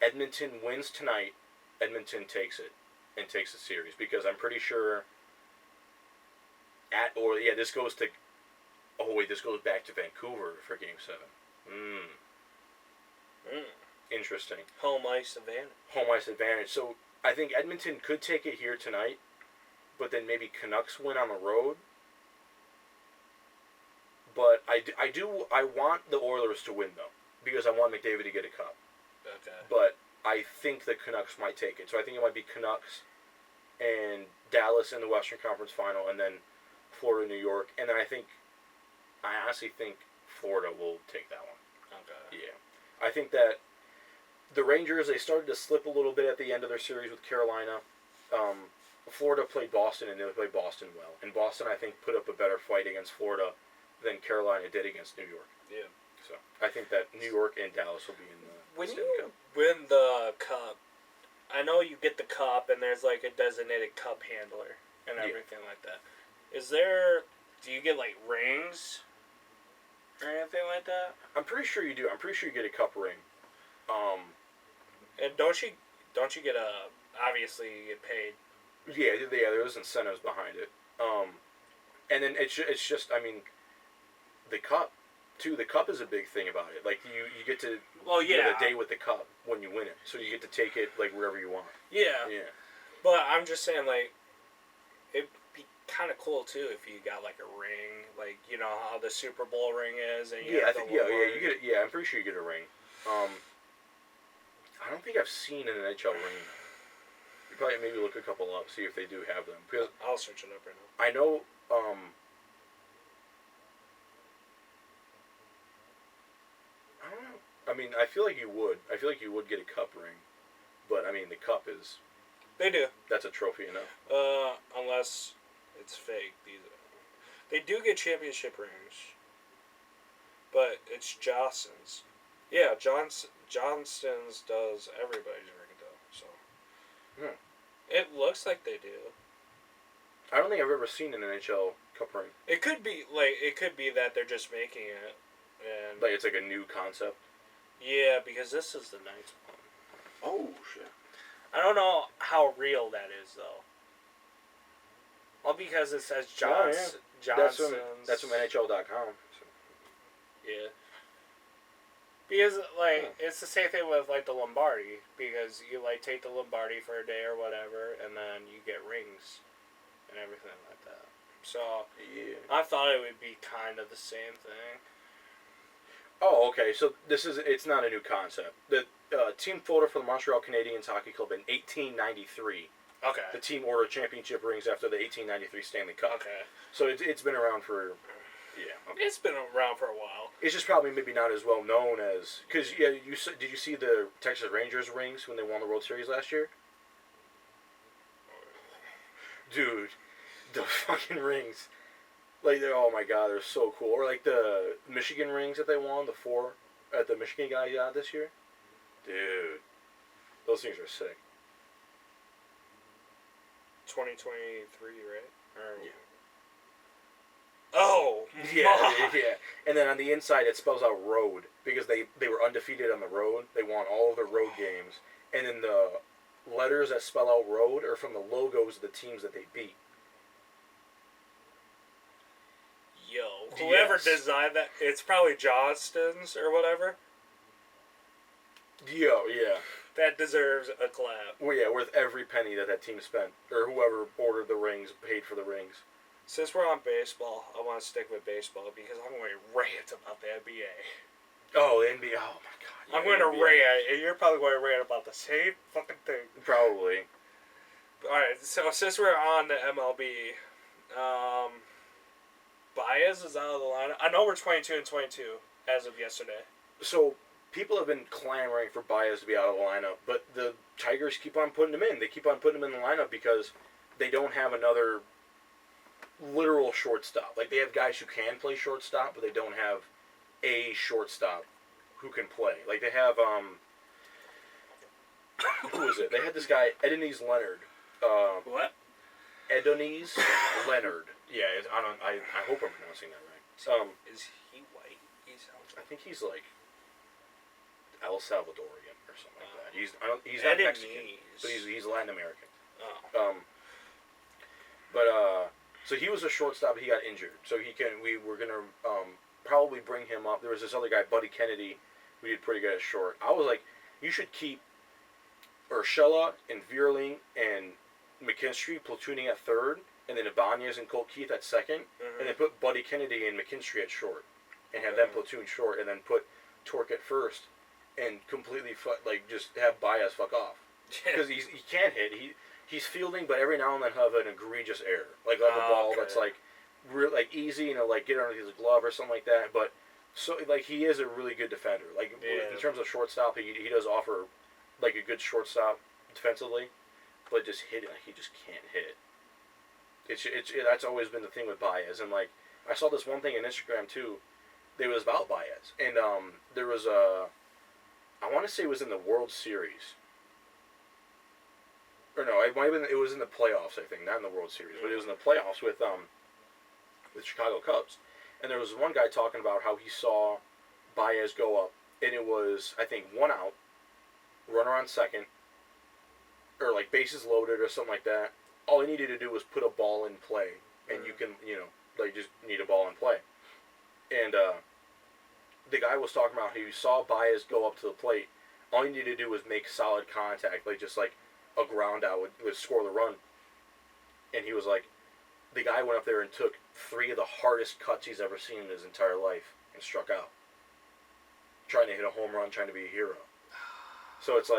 Edmonton wins tonight, Edmonton takes it and takes the series, because I'm pretty sure this goes to Oh wait, this goes back to Vancouver for Game 7. Interesting.
Home ice advantage.
Home ice advantage. So I think Edmonton could take it here tonight, but then maybe Canucks win on the road. But I want the Oilers to win though, because I want McDavid to get a cup.
Okay.
But I think the Canucks might take it. So I think it might be Canucks and Dallas in the Western Conference Final, and then Florida, New York, and then I honestly think Florida will take that one.
Okay.
Yeah. I think that the Rangers, they started to slip a little bit at the end of their series with Carolina. Florida played Boston, and they played Boston well. And Boston, I think, put up a better fight against Florida than Carolina did against New York.
Yeah.
So I think that New York and Dallas will be in the
when
Stanley
you
Cup.
win the cup, I know you get the cup, and there's like a designated cup handler and everything like that. Do you get like rings or anything like that?
I'm pretty sure you do. I'm pretty sure you get a cup ring.
And don't you get obviously you get paid.
Yeah, there's incentives behind it. And then it's just, I mean, the cup, too. The cup is a big thing about it. Like, you get to get a day with the cup when you win it. So you get to take it, like, wherever you want.
Yeah.
Yeah.
But I'm just saying, like, it'd be kind of cool, too, if you got, like, a ring. Like, you know how the Super Bowl ring is? And
Yeah, I think, you get it. Yeah, I'm pretty sure you get a ring. I don't think I've seen an NHL ring. You probably maybe look a couple up, see if they do have them. Because
I'll search it up right now.
I know, I don't know. I mean, I feel like you would. I feel like you would get a cup ring. But, I mean, the cup is...
They do.
That's a trophy enough.
Unless it's fake. They do get championship rings. But it's Johnston's. Yeah, Johnston's does everybody's ring, though. So... It looks like they do.
I don't think I've ever seen an NHL cup ring.
It could be that they're just making it, and
Like, it's like a new concept.
yeah, because this is the Knights one.
Oh, shit.
I don't know how real that is though. Well, because it says Johnson's.
That's from NHL.com. So.
Yeah. Because it's the same thing with like the Lombardi, because you like take the Lombardi for a day or whatever, and then you get rings and everything like that. So
yeah.
I thought it would be kind of the same thing.
Oh, okay. So it's not a new concept. The team photo for the Montreal Canadiens Hockey Club in 1893.
Okay.
The team ordered championship rings after the 1893 Stanley Cup.
Okay.
So it's been around for, yeah. Okay.
It's been around for a while.
It's just probably maybe not as well known as, because did you see the Texas Rangers rings when they won the World Series last year? Dude, the fucking rings. Like, oh my god, they're so cool. Or like the Michigan rings that they won, the 4 at the Michigan guy got this year. Dude, those things are sick.
2023, right? Or,
yeah.
Oh,
yeah. And then on the inside, it spells out road, because they were undefeated on the road. They won all of their road games. And then the letters that spell out road are from the logos of the teams that they beat.
Yo, whoever
Yes.
designed that, it's probably Johnston's or whatever.
Yo, yeah.
That deserves a clap.
Well, yeah, worth every penny that team spent. Or whoever ordered the rings, paid for the rings.
Since we're on baseball, I want to stick with baseball because I'm going to rant about the NBA.
Oh, the NBA. Oh, my God.
I'm going to rant, and you're probably going to rant about the same fucking thing.
Probably.
Alright, so since we're on the MLB, Baez is out of the lineup. I know we're 22-22 as of yesterday.
So, people have been clamoring for Baez to be out of the lineup, but the Tigers keep on putting him in. They keep on putting him in the lineup because they don't have another literal shortstop. Like, they have guys who can play shortstop, but they don't have a shortstop who can play. Like, they have, who is it? They had this guy, Edeniz Leonard.
What?
Edeniz Leonard. Yeah, I hope I'm pronouncing that right.
Is he white? He sounds
I think he's like El Salvadorian or something like that. He's not Mexican, but he's Latin American.
Oh.
So he was a shortstop. He got injured. So we were gonna probably bring him up. There was this other guy, Buddy Kennedy, who did pretty good at short. I was like, you should keep Urshela and Vierling and McKinstry platooning at third, and then Ibanez and Colt Keith at second, and then put Buddy Kennedy and McKinstry at short, and have them platoon short, and then put Torque at first, and completely just have Baez fuck off, because he can't hit. He's fielding, but every now and then have an egregious error, like on the ball that's like easy, get underneath his glove or something like that. But so he is a really good defender. In terms of shortstop, he does offer a good shortstop defensively, but just hitting, he just can't hit. That's always been the thing with Baez, and I saw this one thing on Instagram too. It was about Baez, and there was I want to say it was in the World Series. Or no, it might have been. It was in the playoffs, I think, not in the World Series, but it was in the playoffs with Chicago Cubs, and there was one guy talking about how he saw Baez go up, and it was, I think, 1 out, runner on second, or bases loaded or something like that. All he needed to do was put a ball in play, and you can, just need a ball in play, and the guy was talking about how he saw Baez go up to the plate. All he needed to do was make solid contact, a ground out would score the run. And he was like, the guy went up there and took 3 of the hardest cuts he's ever seen in his entire life and struck out. Trying to hit a home run, trying to be a hero. So it's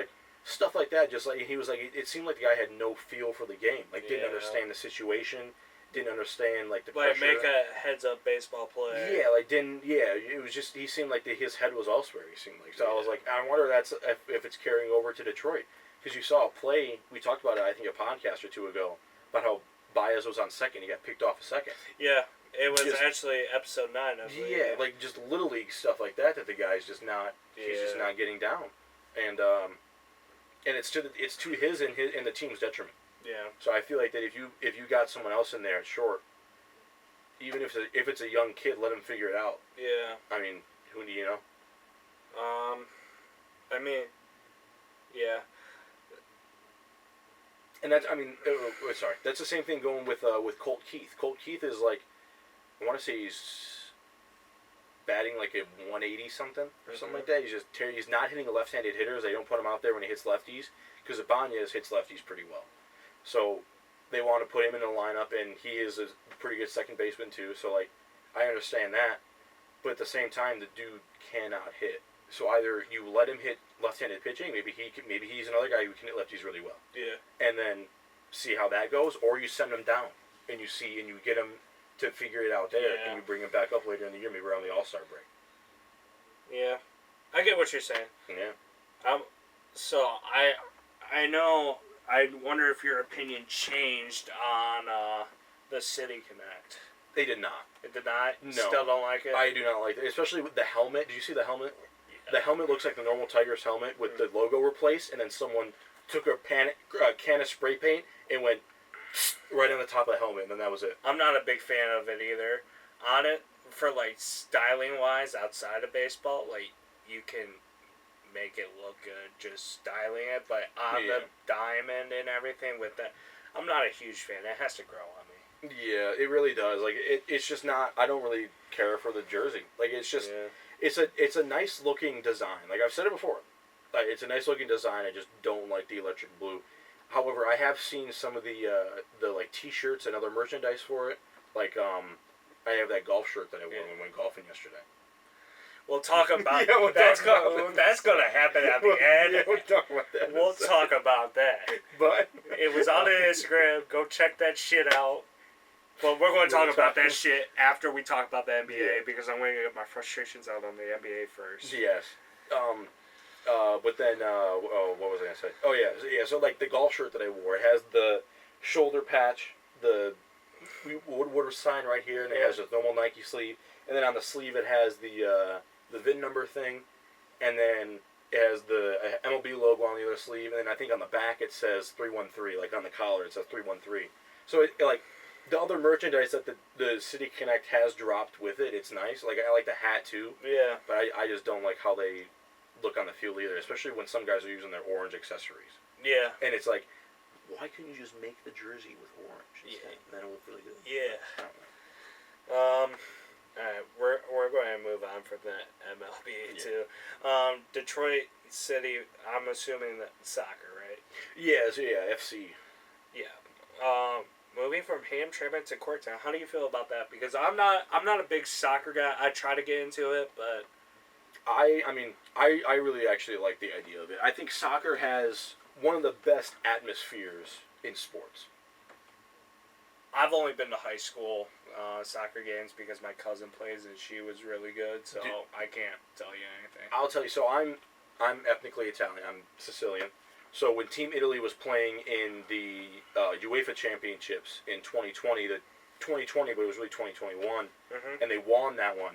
stuff like that, he was it seemed like the guy had no feel for the game. Didn't understand the situation, didn't understand the pressure.
Make a heads-up baseball play.
It was just, he seemed like his head was elsewhere, he seemed like. So I was I wonder if it's carrying over to Detroit. Because you saw a play, we talked about it, I think, a podcast or 2 ago, about how Baez was on second, he got picked off a second.
Yeah, it was actually episode 9 of it.
Yeah, just Little League stuff like that the guy's just not, he's just not getting down. And it's to his and the team's detriment.
Yeah.
So I feel like that if you got someone else in there at short, even if it's a young kid, let him figure it out.
Yeah.
I mean, who do you know?
Yeah.
And that's, sorry, that's the same thing going with Colt Keith. Colt Keith is I want to say he's batting a 180 something or something like that. He's not hitting a left-handed hitters. They don't put him out there when he hits lefties, because Ibanez hits lefties pretty well. So they want to put him in the lineup, and he is a pretty good second baseman too. So I understand that, but at the same time, the dude cannot hit. So either you let him hit left-handed pitching, maybe he's another guy who can hit lefties really well.
Yeah. And
then see how that goes, or you send him down and you get him to figure it out there, and you bring him back up later in the year, maybe around the All-Star break.
Yeah, I get what you're saying.
Yeah.
So I know. I wonder if your opinion changed on the City Connect.
They did not.
It did not.
No.
Still don't like it.
I do not like it, especially with the helmet. Did you see the helmet? The helmet looks like the normal Tigers helmet with the logo replaced, and then someone took a can of spray paint and went right on the top of the helmet, and then that was it.
I'm not a big fan of it either. On it, for styling wise, outside of baseball, you can make it look good just styling it, but on the diamond and everything with that, I'm not a huge fan. It has to grow on me.
Yeah, it really does. It's just not. I don't really care for the jersey. It's just. Yeah. It's a nice looking design. I've said it before. It's a nice looking design. I just don't like the electric blue. However, I have seen some of the T-shirts and other merchandise for it. I have that golf shirt that I wore when we went golfing yesterday.
We'll talk about that's going to happen at the end.
Yeah, we'll talk about that.
We'll talk about that.
But
it was on Instagram. Go check that shit out. But we're going to talk about that shit after we talk about the NBA, because I'm going to get my frustrations out on the NBA first.
Yes. But then, what was I going to say? Oh, yeah. So, the golf shirt that I wore, it has the shoulder patch, the Woodward sign right here, and it has a normal Nike sleeve. And then on the sleeve, it has the VIN number thing, and then it has the MLB logo on the other sleeve, and then I think on the back it says 313, on the collar it says 313. So, the other merchandise that the City Connect has dropped with it, it's nice. I like the hat too.
Yeah.
But I just don't like how they look on the field either, especially when some guys are using their orange accessories.
Yeah.
And it's why couldn't you just make the jersey with orange instead? And then it would look really good.
Yeah. Me too. Detroit City, I'm assuming that soccer, right?
Yeah, so FC.
Yeah. Moving from Hamtramck to Corktown, how do you feel about that? Because I'm not a big soccer guy. I try to get into it, but
I really actually like the idea of it. I think soccer has one of the best atmospheres in sports.
I've only been to high school soccer games because my cousin plays and she was really good, so I can't tell you anything.
I'll tell you. So I'm ethnically Italian. I'm Sicilian. So when Team Italy was playing in the UEFA Championships in 2020, but it was really 2021, and they won that one.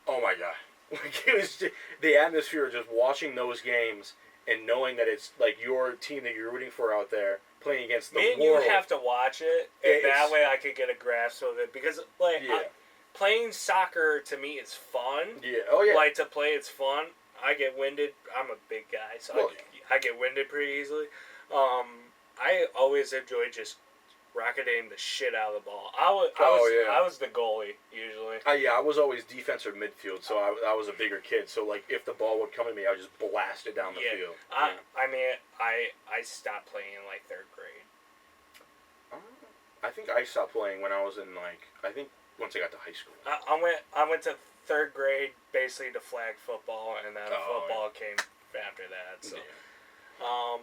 Oh my god! Like it was the atmosphere of just watching those games and knowing that it's like your team that you're rooting for out there playing against the
Me and
world.
you have to watch it, and that way I could get a grasp of it because playing soccer to me is fun.
Yeah. Oh yeah.
Like to play, it's fun. I get winded. I'm a big guy, so I get winded pretty easily. I always enjoy just rocketing the shit out of the ball. I was the goalie usually.
I was always defensive midfield, so I was a bigger kid. So like if the ball would come to me, I would just blast it down the field.
I mean, I stopped playing in like 3rd grade.
I think I stopped playing when I was in once I got to high school.
I went to 3rd grade basically to flag football, and then football came after that. So.
Yeah.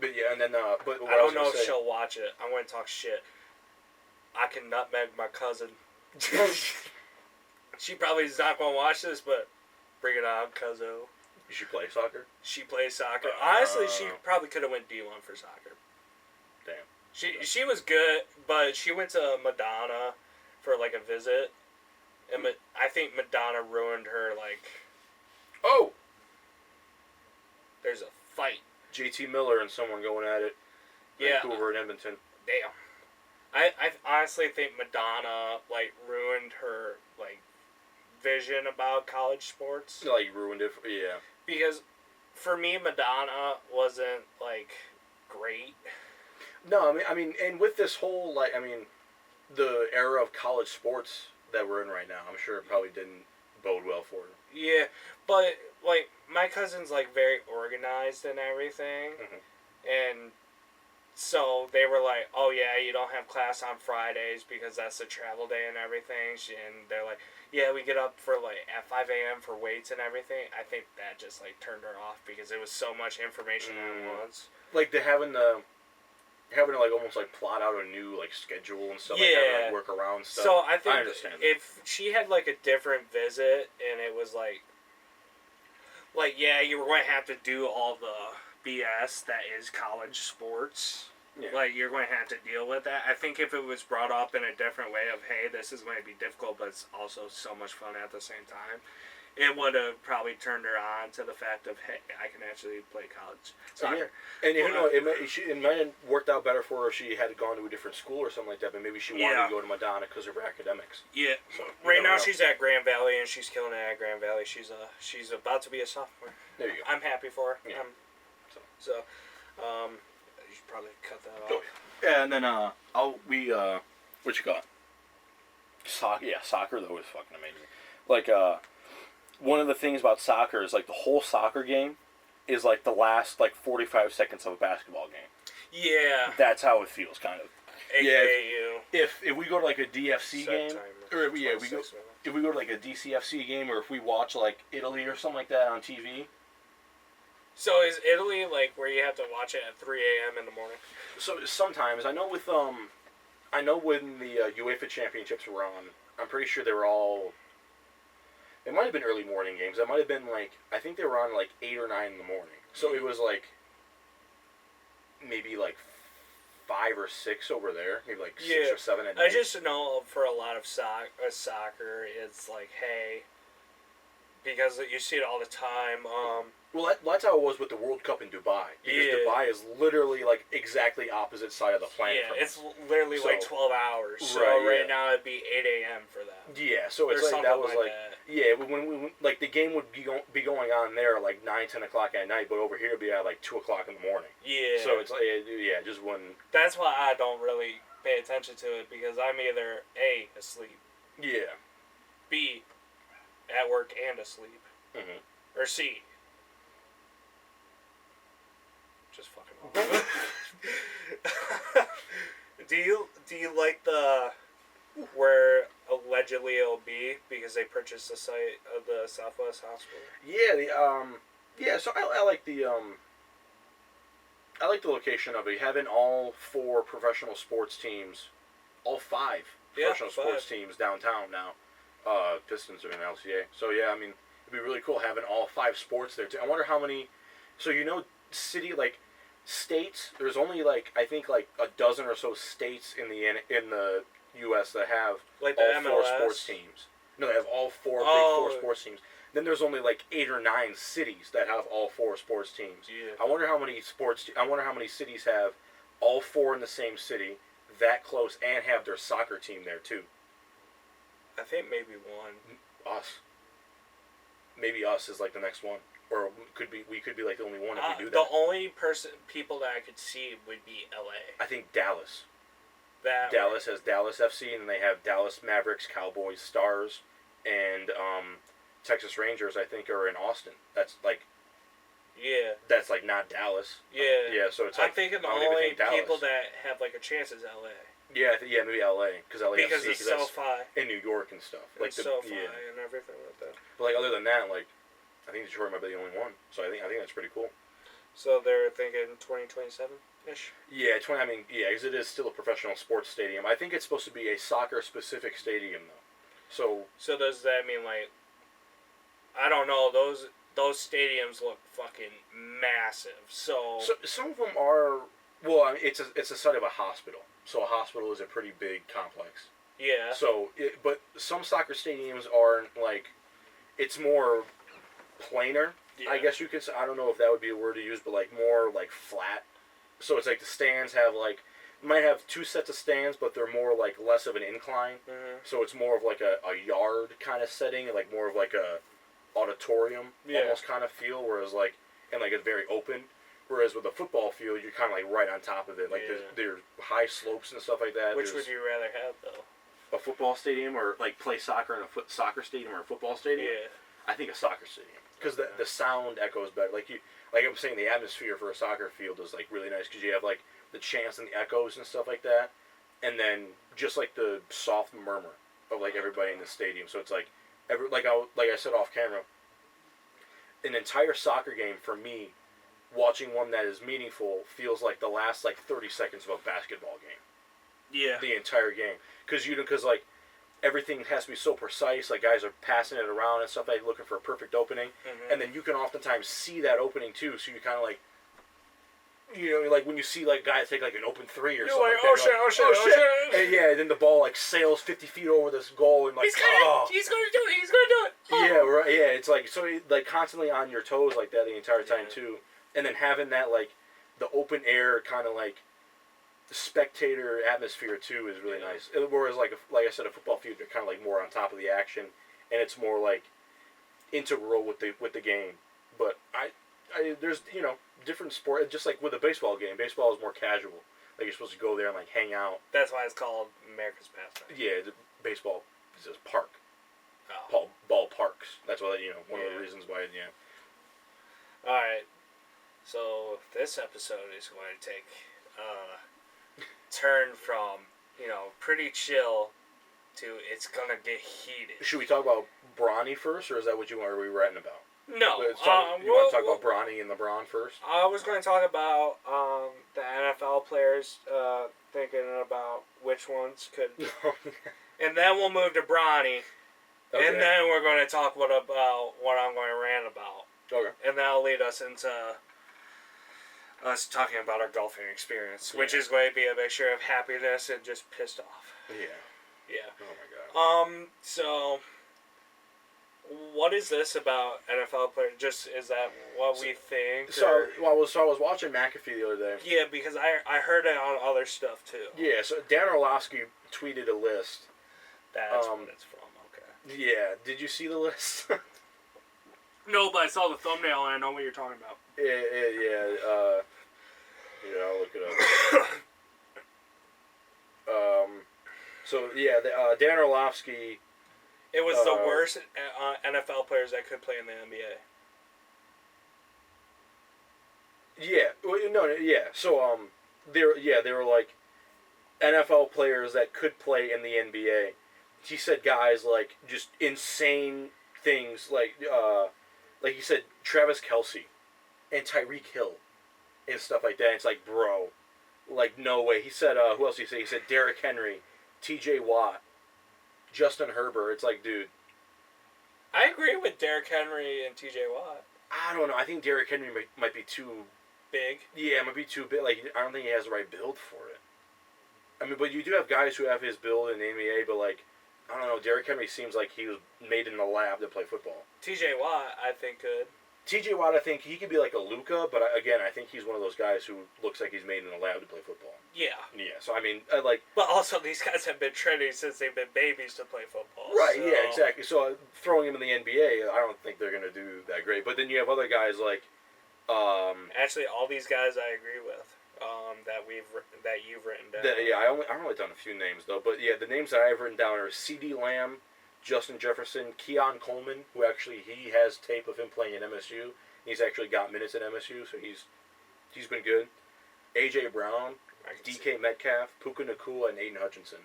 But yeah, and then but
I don't know if she'll watch it. I'm going to talk shit. I can nutmeg my cousin. She probably is not going to watch this, but bring it on, cuzzo.
You should play soccer?
She plays soccer. Honestly, she probably could have went D1 for soccer.
Damn.
She was good, but she went to Madonna for like a visit, and I think Madonna ruined her. Like, there's a fight.
JT Miller and someone going at it.
Yeah.
Vancouver and Edmonton.
Damn. I honestly think Madonna like ruined her like vision about college sports.
Like ruined it. Yeah.
Because for me, Madonna wasn't like great.
No, I mean, and with this whole the era of college sports that we're in right now, I'm sure it probably didn't bode well for her.
Yeah, but like my cousin's like very organized and everything, and so they were like, "Oh yeah, you don't have class on Fridays because that's the travel day and everything." And they're like, "Yeah, we get up for like at 5 a.m. for weights and everything." I think that just like turned her off because it was so much information at once.
Like they're having to like almost like plot out a new like schedule and stuff. Yeah. Like having to like work around stuff.
So I think
understand
if she had like a different visit and it was like yeah, you were going to have to do all the BS that is college sports. Yeah. Like you're going to have to deal with that. I think if it was brought up in a different way of, hey, this is going to be difficult, but it's also so much fun at the same time, it would have probably turned her on to the fact of, hey, I can actually play college soccer.
Yeah. And you know, it might have worked out better for her if she had gone to a different school or something like that, but maybe she wanted to go to Madonna because of her academics.
Yeah. So, right now she's at Grand Valley, and she's killing it at Grand Valley. She's about to be a sophomore.
There you go.
I'm happy for her.
Yeah.
You should probably cut that off.
Oh, yeah, and then what you got? Soccer though is fucking amazing. Like one of the things about soccer is like the whole soccer game is like the last like 45 seconds of a basketball game.
Yeah.
That's how it feels, kind of.
AKU.
If we go to like a DFC game, or if we go to like a DCFC game, or if we watch like Italy or something like that on TV.
So is Italy like where you have to watch it at 3 a.m. in the morning?
So sometimes I know when the UEFA Championships were on, I'm pretty sure they were all. It might have been early morning games. It might have been like I think they were on like 8 or 9 in the morning. So it was like maybe like 5 or 6 over there, maybe like 6 or 7 at night.
I just know for a lot of soccer, it's like, hey, because you see it all the time.
Well, that's how it was with the World Cup in Dubai. Because Dubai is literally like exactly opposite side of the planet.
Yeah, it's literally like 12 hours. So right now it'd be 8 a.m. for them.
Yeah, so it's like that was like that. Yeah, when like the game would be going on there like 9, 10 o'clock at night, but over here it'd be at like 2 o'clock in the morning. Yeah. So it's like just when.
That's why I don't really pay attention to it because I'm either A, asleep.
Yeah.
B, at work and asleep.
Mm-hmm.
Or C. Just fucking awful. Do you like the where allegedly it'll be because they purchased the site of the Southwest Hospital?
Yeah. So I like the I like the location of it. Having all 4 professional sports teams, all 5 professional sports teams downtown now. Pistons are in LCA, so yeah, I mean it'd be really cool having all 5 sports there too. I wonder how many. So states. There's only I think a dozen or so states in the U.S. that have
like
all
the
4
MLS?
sports teams. No, they have all 4 big 4 sports teams. Then there's only 8 or 9 cities that have all 4 sports teams.
Yeah.
I wonder how many cities have all 4 in the same city, that close, and have their soccer team there too.
I think maybe one.
Us. Maybe us is the next one, or we could be the only one if we do that.
The only people that I could see would be LA.
I think Dallas. Dallas has Dallas FC, and they have Dallas Mavericks, Cowboys, Stars, and Texas Rangers. I think are in Austin. That's
yeah.
That's not Dallas.
Yeah.
Yeah. So it's
I'm thinking the only people that have a chance is LA.
Yeah, maybe LA because LA
because
FC,
it's SoFi
in New York and stuff.
SoFi and everything like that.
But other than that, I think Detroit might be the only one. So I think that's pretty cool.
So they're thinking 2027-ish?
Yeah, because it is still a professional sports stadium. I think it's supposed to be a soccer-specific stadium, though. So
does that mean, I don't know, those stadiums look fucking massive, so
some of them are, well, I mean, it's a site of a hospital. So a hospital is a pretty big complex.
Yeah.
But some soccer stadiums are, it's more planar. Yeah. I guess you could say, I don't know if that would be a word to use, but more flat. So it's the stands have might have 2 sets of stands, but they're more less of an incline.
Mm-hmm.
So it's more of a yard kind of setting, and more of a auditorium almost kind of feel. Whereas and it's very open. Whereas with a football field, you're kind of right on top of it. There's high slopes and stuff like that.
Which would you rather have though?
A football stadium or play soccer in a soccer stadium or a football stadium?
Yeah.
I think a soccer stadium. Because the sound echoes better. I'm saying, the atmosphere for a soccer field is really nice because you have the chants and the echoes and stuff like that, and then just the soft murmur of everybody in the stadium. So it's I said off camera, an entire soccer game for me, watching one that is meaningful feels like the last 30 seconds of a basketball game.
Yeah.
The entire game, because everything has to be so precise. Guys are passing it around and stuff, looking for a perfect opening.
Mm-hmm.
And then you can oftentimes see that opening too. So you kind of when you see guys take an open 3 or something.
Oh shit.
And yeah, then the ball sails 50 feet over this goal and
he's gonna do it. Oh.
Yeah, right. Yeah, it's so constantly on your toes that the entire time too. And then having that the open air kind of spectator atmosphere too is really nice. Whereas like I said, a football field, you're kind of more on top of the action, and it's more integral with the game. But I there's different sport, just like with a baseball game. Baseball is more casual. You're supposed to go there and hang out.
That's why it's called America's pastime.
Yeah, baseball is a park.
Oh.
Ballparks. That's what one of the reasons why. Yeah.
All right. So this episode is going to take turn from pretty chill to it's gonna get heated.
Should we talk about Bronny first, or is that what are we ranting about?
No.
You want to talk about Bronny and LeBron first?
I was going to talk about the NFL players, thinking about which ones could, and then we'll move to Bronny, and then we're going to talk about what I'm going to rant about.
Okay.
And that'll lead us into us talking about our golfing experience, which is going to be a mixture of happiness and just pissed off.
Yeah.
Yeah.
Oh my god.
So what is this about NFL players? Just is that what we think?
So I was watching McAfee the other day.
Yeah, because I heard it on other stuff too.
Yeah. So Dan Orlovsky tweeted a list.
That's what it's from. Okay.
Yeah. Did you see the list?
No, but I saw the thumbnail and I know what you're talking about.
Yeah. I'll look it up. So yeah, Dan Orlovsky,
It was the worst NFL players that could play in the NBA.
Yeah, no, yeah. So they were like NFL players that could play in the NBA. He said guys like just insane things like he said Travis Kelce and Tyreek Hill and stuff like that. It's like, bro, like no way. He said who else did he say? He said Derrick Henry, T.J. Watt, Justin Herbert. It's like, dude.
I agree with Derrick Henry and T.J. Watt.
I don't know. I think Derrick Henry might be too
big.
Yeah, it might be too big. Like, I don't think he has the right build for it. I mean, but you do have guys who have his build in the NBA, but like, I don't know. Derrick Henry seems like he was made in the lab to play football.
T.J. Watt, I think, could.
T.J. Watt, I think he could be like a Luka, but again, I think he's one of those guys who looks like he's made in the lab to play football.
Yeah.
Yeah. So I mean, like.
But also, these guys have been training since they've been babies to play football.
Right.
So.
Yeah. Exactly. So throwing him in the NBA, I don't think they're gonna do that great. But then you have other guys like.
Actually, all these guys I agree with. That you've written down.
I've only done a few names though, but yeah, the names that I've written down are C.D. Lamb, Justin Jefferson, Keon Coleman, who actually he has tape of him playing at MSU. He's actually got minutes at MSU, so he's been good. A.J. Brown, D.K. Metcalf, Puka Nacua, and Aiden Hutchinson.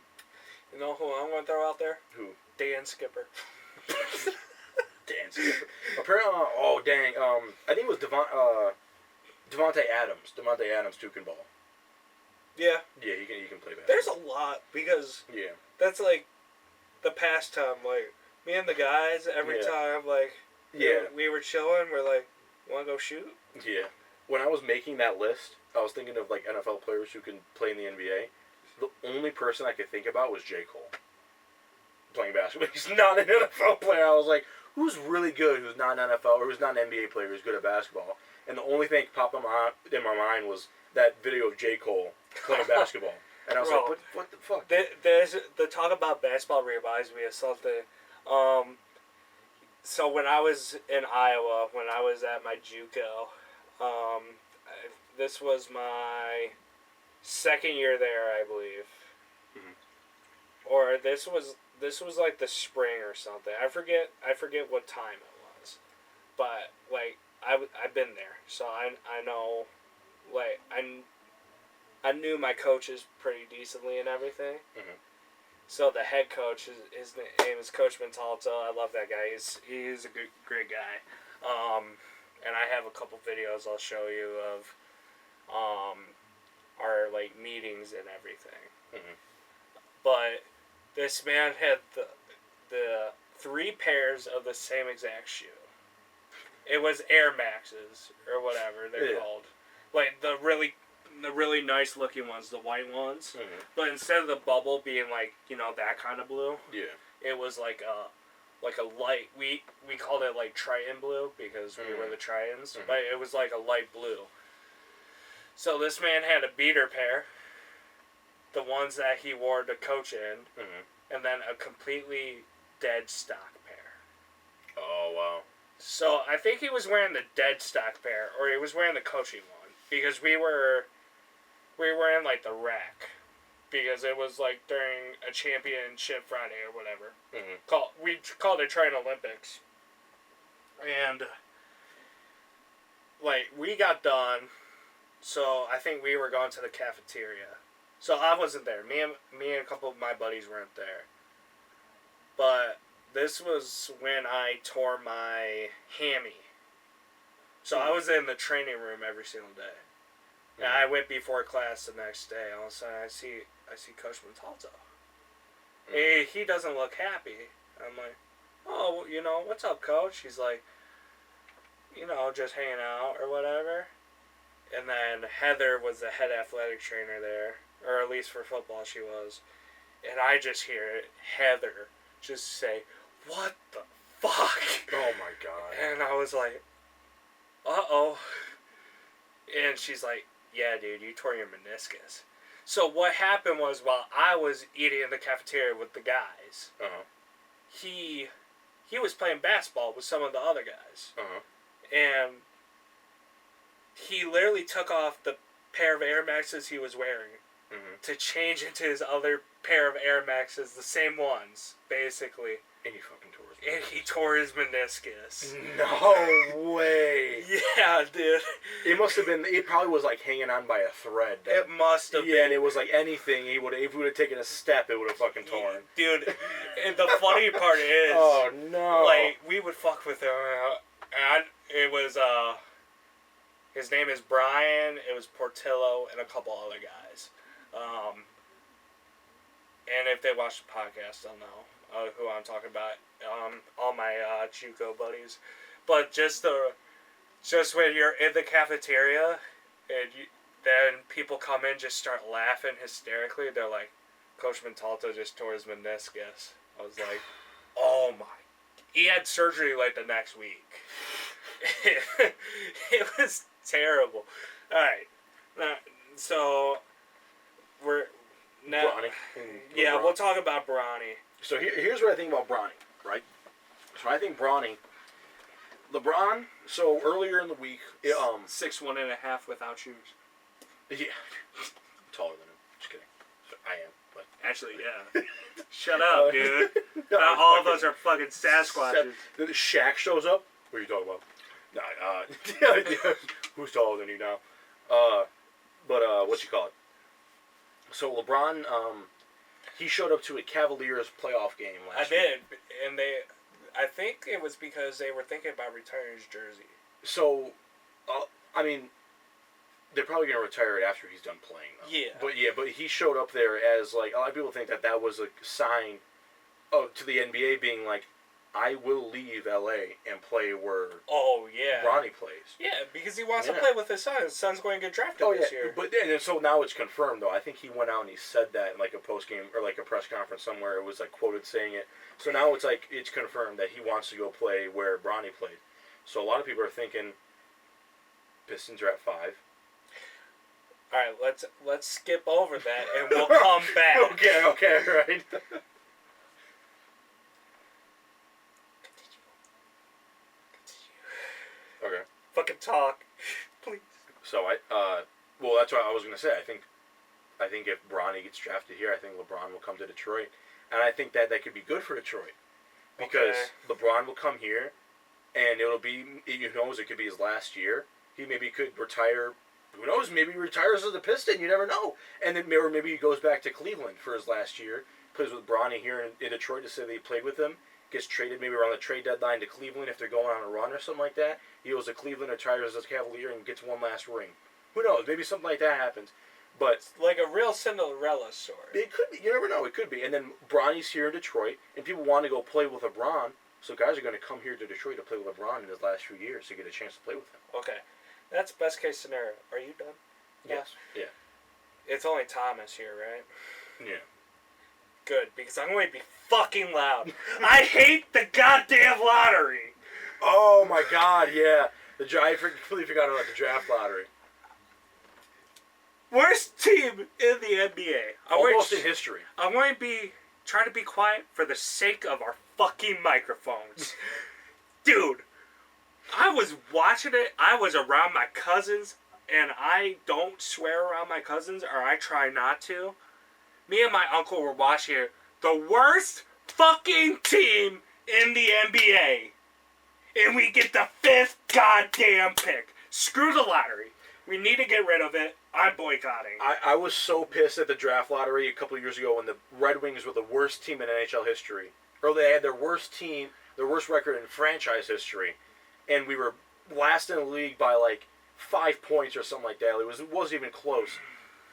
You know who I'm going to throw out there?
Who?
Dan Skipper.
Dan Skipper. Apparently, oh dang, I think it was Devontae Adams too can ball.
Yeah.
Yeah, he can play basketball.
There's a lot because that's like the pastime. Like me and the guys every time like we were chilling. We're like, want to go shoot?
Yeah. When I was making that list, I was thinking of like NFL players who can play in the NBA. The only person I could think about was J. Cole playing basketball. He's not an NFL player. I was like, who's really good? Who's not an NFL or who's not an NBA player who's good at basketball? And the only thing that popped in my mind was that video of J. Cole playing basketball. And I was like, what the fuck?
There's the talk about basketball reminds me of something. So when I was in Iowa, when I was at my JUCO, this was my second year there, I believe. Mm-hmm. Or this was like the spring or something. I forget what time it was. But like I've been there, so I know, like I knew my coaches pretty decently and everything. Mm-hmm. So the head coach, his name is Coach Mentalto. I love that guy. He's a great guy. And I have a couple videos I'll show you of our like meetings and everything. Mm-hmm. But this man had the 3 pairs of the same exact shoe. It was Air Maxes or whatever they're called, like the really nice looking ones, the white ones. Mm-hmm. But instead of the bubble being like that kind of blue, it was like a light. We called it like Triton blue because we were the Tritons, but it was like a light blue. So this man had a beater pair, the ones that he wore to coach in, and then a completely dead stock pair.
Oh wow.
So I think he was wearing the dead stock pair, or he was wearing the coaching one, because we were in like the rack, because it was like during a championship Friday or whatever. Mm-hmm. We called it Trident Olympics, and like we got done, so I think we were going to the cafeteria. So I wasn't there. Me and a couple of my buddies weren't there, but this was when I tore my hammy. So I was in the training room every single day. Mm-hmm. And I went before class the next day. All of a sudden, I see Coach Montalto. Mm-hmm. He doesn't look happy. I'm like, oh, what's up, Coach? He's like, just hanging out or whatever. And then Heather was the head athletic trainer there, or at least for football she was. And I just hear Heather just say, "What the fuck?"
Oh my god.
And I was like, uh-oh. And she's like, "Yeah, dude, you tore your meniscus." So what happened was, while I was eating in the cafeteria with the guys, he was playing basketball with some of the other guys. And he literally took off the pair of Air Maxes he was wearing to change into his other pair of Air Maxes, the same ones, basically.
And he fucking tore his
And he tore his meniscus.
No way.
Yeah, dude.
It probably was like hanging on by a thread.
It must have been.
Yeah, and it was like anything, if he would have taken a step, it would have fucking torn.
Dude, and the funny part is...
Oh, no.
Like, we would fuck with him, and it was, his name is Brian, it was Portillo, and a couple other guys. And if they watch the podcast, they'll know who I'm talking about. All my JUCO buddies. But just when you're in the cafeteria, and then people come in, just start laughing hysterically. They're like, Coach Montalto just tore his meniscus. I was like, oh my. He had surgery like the next week. It was terrible. Alright. So, we're... Now,
Bronny.
Yeah, we'll talk about Bronny.
So here's what I think about Bronny, right? So I think LeBron, so earlier in the week...
6'1.5" without shoes.
Yeah. I'm taller than him. Just kidding. I am, but...
Actually, yeah. Shut up, dude. Not all of us are fucking Sasquatches.
Shaq shows up. What are you talking about? Nah, who's taller than you now? What you call it? So LeBron, he showed up to a Cavaliers playoff game last week.
I did, and I think it was because they were thinking about retiring his jersey.
So, I mean, they're probably going to retire it after he's done playing, though.
Yeah.
But he showed up there as, like, a lot of people think that was a sign to the NBA being like, I will leave LA and play where Bronny plays.
Yeah, because he wants to play with his son. His son's going to get drafted this year.
But and so now it's confirmed, though. I think he went out and he said that in like a post-game or like a press conference somewhere. It was like quoted saying it. So now it's like it's confirmed that he wants to go play where Bronny played. So a lot of people are thinking Pistons are at 5.
All right, let's skip over that and we'll come back.
Okay, right. Okay.
Fucking talk, please.
So that's what I was gonna say. I think if Bronny gets drafted here, I think LeBron will come to Detroit, and I think that could be good for Detroit because LeBron will come here, and it'll be it could be his last year. He maybe could retire. Who knows? Maybe he retires as a Piston. You never know. And then maybe he goes back to Cleveland for his last year. Plays with Bronny here in Detroit to say that he played with him. Gets traded maybe around the trade deadline to Cleveland if they're going on a run or something like that. He goes to Cleveland, retires as a Cavalier, and gets one last ring. Who knows? Maybe something like that happens. But
it's like a real Cinderella story.
It could be. You never know. It could be. And then Bronny's here in Detroit, and people want to go play with LeBron. So guys are going to come here to Detroit to play with LeBron in his last few years to get a chance to play with him.
Okay. That's best case scenario. Are you done?
Yes. Yeah.
It's only Thomas here, right?
Yeah.
Good, because I'm going to be fucking loud. I hate the goddamn lottery.
Oh my god, yeah. I completely forgot about the draft lottery.
Worst team in the NBA.
Almost in history.
I'm going to try to be quiet for the sake of our fucking microphones. Dude, I was watching it. I was around my cousins, and I don't swear around my cousins, or I try not to. Me and my uncle were watching it. The worst fucking team in the NBA. And we get the 5th goddamn pick. Screw the lottery. We need to get rid of it. I'm boycotting.
I was so pissed at the draft lottery a couple of years ago when the Red Wings were the worst team in NHL history. Or they had their worst record in franchise history. And we were last in the league by like 5 points or something like that. It wasn't even close.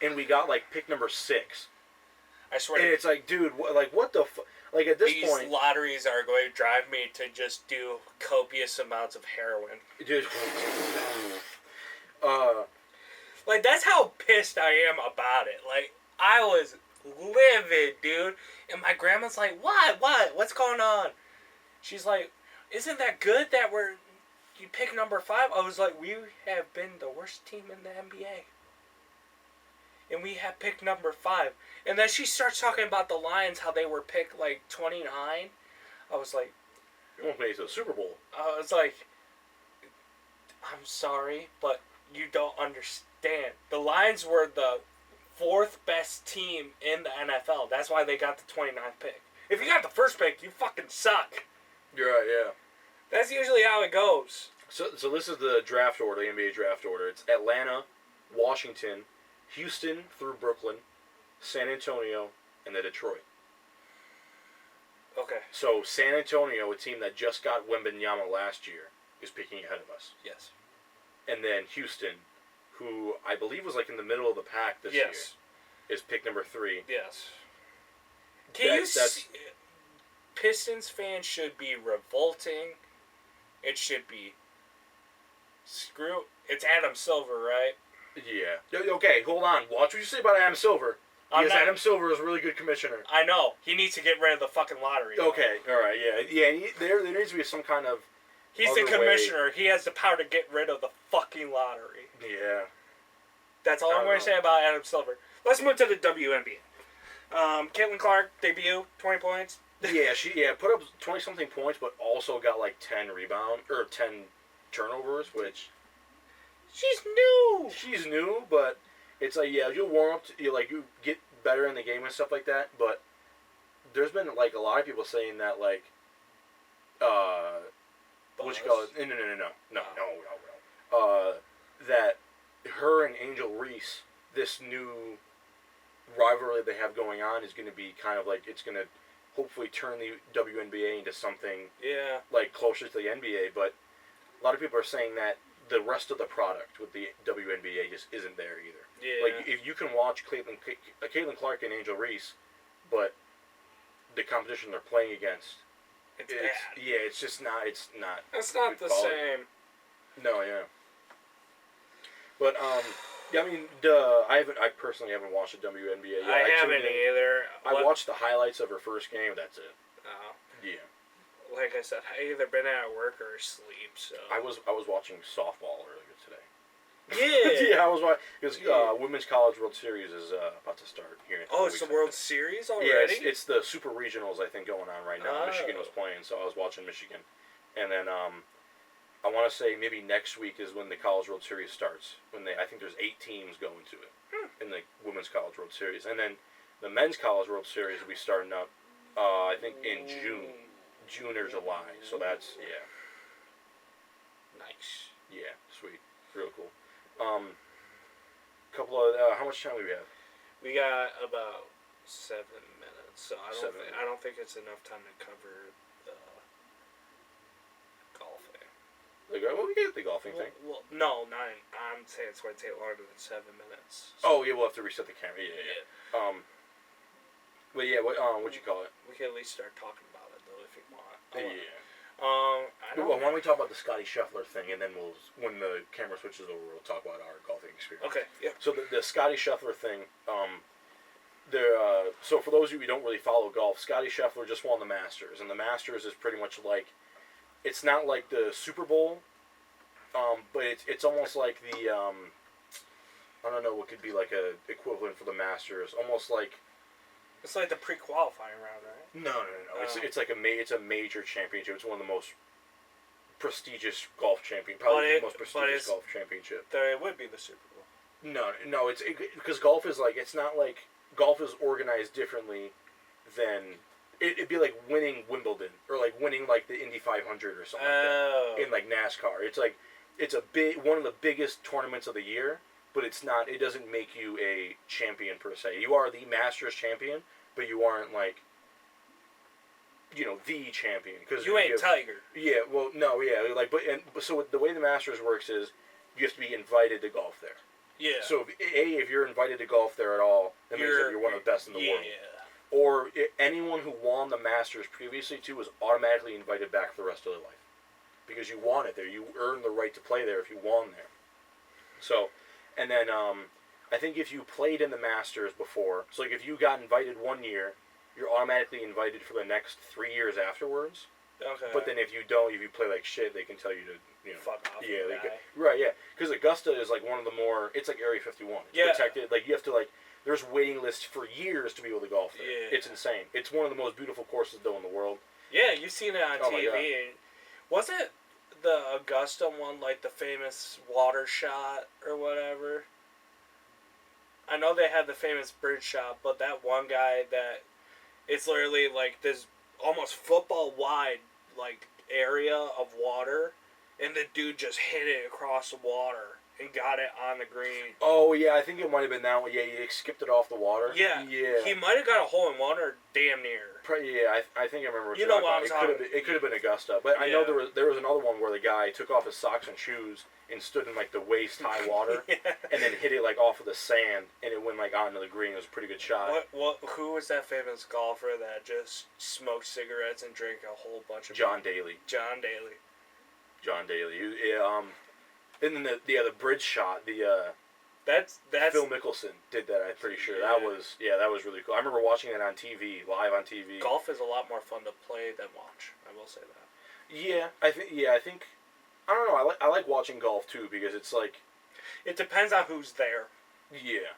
And we got like pick number 6.
I swear.
And it's like, dude, what the fuck? Like, at this point...
These lotteries are going to drive me to just do copious amounts of heroin.
Dude.
Like, that's how pissed I am about it. Like, I was livid, dude. And my grandma's like, what? What's going on? She's like, isn't that good that you pick number 5? I was like, we have been the worst team in the NBA. And we have picked number 5. And then she starts talking about the Lions, how they were picked, like, 29. I was like...
You won't make it to the Super Bowl.
I was like... I'm sorry, but you don't understand. The Lions were the 4th best team in the NFL. That's why they got the 29th pick. If you got the first pick, you fucking suck.
You're right, yeah.
That's usually how it goes.
So this is the draft order, the NBA draft order. It's Atlanta, Washington, Houston through Brooklyn, San Antonio, and then Detroit.
Okay.
So San Antonio, a team that just got Wembanyama last year, is picking ahead of us.
Yes.
And then Houston, who I believe was like in the middle of the pack this year, is pick number 3.
Yes. Pistons fans should be revolting. It should be It's Adam Silver, right?
Yeah. Okay, hold on. Watch what you say about Adam Silver. Because Adam Silver is a really good commissioner.
I know. He needs to get rid of the fucking lottery.
Okay, alright, yeah. Yeah, there needs to be some kind of...
He's the commissioner. He has the power to get rid of the fucking lottery.
Yeah.
That's all I'm going to say about Adam Silver. Let's move to the WNBA. Caitlin Clark, debut, 20 points.
She put up 20-something points, but also got like 10 turnovers, which... She's new, but it's like, yeah, you'll warm up, you get better in the game and stuff like that, but there's been, like, a lot of people saying that, like, what you call it? No. That her and Angel Reese, this new rivalry they have going on is going to be kind of like, it's going to hopefully turn the WNBA into something like closer to the NBA, but a lot of people are saying that the rest of the product with the WNBA just isn't there either.
Yeah.
Like, if you can watch Caitlin Clark and Angel Reese, but the competition they're playing against, it's bad. Yeah, it's just not. It's not.
It's not the same.
No, yeah. But yeah, I mean, I personally haven't watched the WNBA yet.
I haven't either.
I watched the highlights of her first game. That's it.
Oh.
Yeah.
Like I said, I either been at work or asleep. So
I was watching softball earlier today.
Yeah.
Yeah, I was watching because Women's College World Series is about to start here.
It's the World Series already.
Yeah, it's the Super Regionals I think going on right now. Michigan was playing, so I was watching Michigan, and then I want to say maybe next week is when the College World Series starts. I think there's 8 teams going to it in the Women's College World Series, and then the Men's College World Series will be starting up. I think in June or July. So that's
nice.
Yeah, sweet, real cool. Couple of how much time do we have?
We got about 7 minutes, so I don't think it's enough time to cover the golfing.
Well, we get the golfing thing.
Well, no, 9. I'm saying it's going to take longer than 7 minutes.
So. Yeah, we'll have to reset the camera. Yeah. But yeah, what'd you call it?
We can at least start talking about it though, if you want.
Why don't we talk about the Scotty Scheffler thing, and then when the camera switches over, we'll talk about our golfing experience.
Okay. Yeah.
So the Scotty Scheffler thing, so for those of you who don't really follow golf, Scotty Scheffler just won the Masters, and the Masters is pretty much like, it's not like the Super Bowl, but it's almost like the I don't know what could be like a equivalent for the Masters, almost like.
It's like the pre-qualifying round, right?
No. It's like it's a major championship. It's one of the most prestigious golf the most prestigious golf championship.
It would be the Super Bowl.
No, it's because golf is like, it's not like golf is organized differently than it'd be like winning Wimbledon or like winning like the Indy 500 or something like that in like NASCAR. It's like it's one of the biggest tournaments of the year, but it doesn't make you a champion per se. You are the Masters champion, but you aren't like, the champion. Cause
you ain't Tiger.
Yeah, well, no, yeah, so the way the Masters works is you have to be invited to golf there.
Yeah.
So if you're invited to golf there at all, that means that you're one of the best in the world.
Yeah.
Or anyone who won the Masters previously too is automatically invited back for the rest of their life, because you won it there. You earned the right to play there if you won there. So, and then I think if you played in the Masters before, so like if you got invited one year, you're automatically invited for the next 3 years afterwards.
Okay.
But then if you play like shit, they can tell you to,
fuck off.
Yeah, right, yeah. Because Augusta is like one of the more, it's like Area 51. It's protected. Like you have to there's waiting lists for years to be able to golf there.
Yeah.
It's insane. It's one of the most beautiful courses though in the world.
Yeah, you've seen it on TV. Was it the Augusta one, like the famous water shot or whatever? I know they had the famous bridge shot, but that one guy that it's literally like this almost football wide like area of water, and the dude just hit it across the water and got it on the green.
Oh yeah, I think it might have been that one. Yeah, he skipped it off the water.
Yeah,
yeah.
He might have got a hole in one or damn near.
Yeah, I think I remember. What
you know what I'm talking about.
It could have been Augusta, but I know there was another one where the guy took off his socks and shoes and stood in like the waist high water,
yeah.
and then hit it like off of the sand, and it went like onto the green. It was a pretty good shot.
Who was that famous golfer that just smoked cigarettes and drank a whole bunch of?
John Daly.
John Daly.
And then the bridge shot.
That's
Phil Mickelson did that. I'm pretty sure that was really cool. I remember watching it on TV, live on TV.
Golf is a lot more fun to play than watch. I will say that.
Yeah, I think I don't know. I like watching golf too because it's like
it depends on who's there.
Yeah,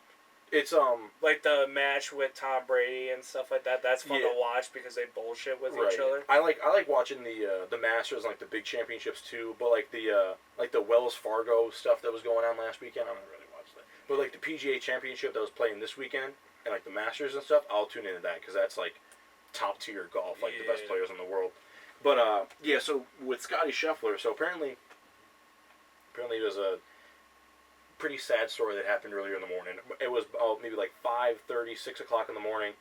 it's
like the match with Tom Brady and stuff like that. That's fun to watch because they bullshit with each other.
I like watching the Masters and like the big championships too. But like the Wells Fargo stuff that was going on last weekend, I don't really watch that. But like the PGA Championship that was playing this weekend and like the Masters and stuff, I'll tune into that because that's like top tier golf, like the best players in the world. But so with Scotty Scheffler, so apparently it was a pretty sad story that happened earlier in the morning. It was maybe like 5:30, 6 o'clock in the morning.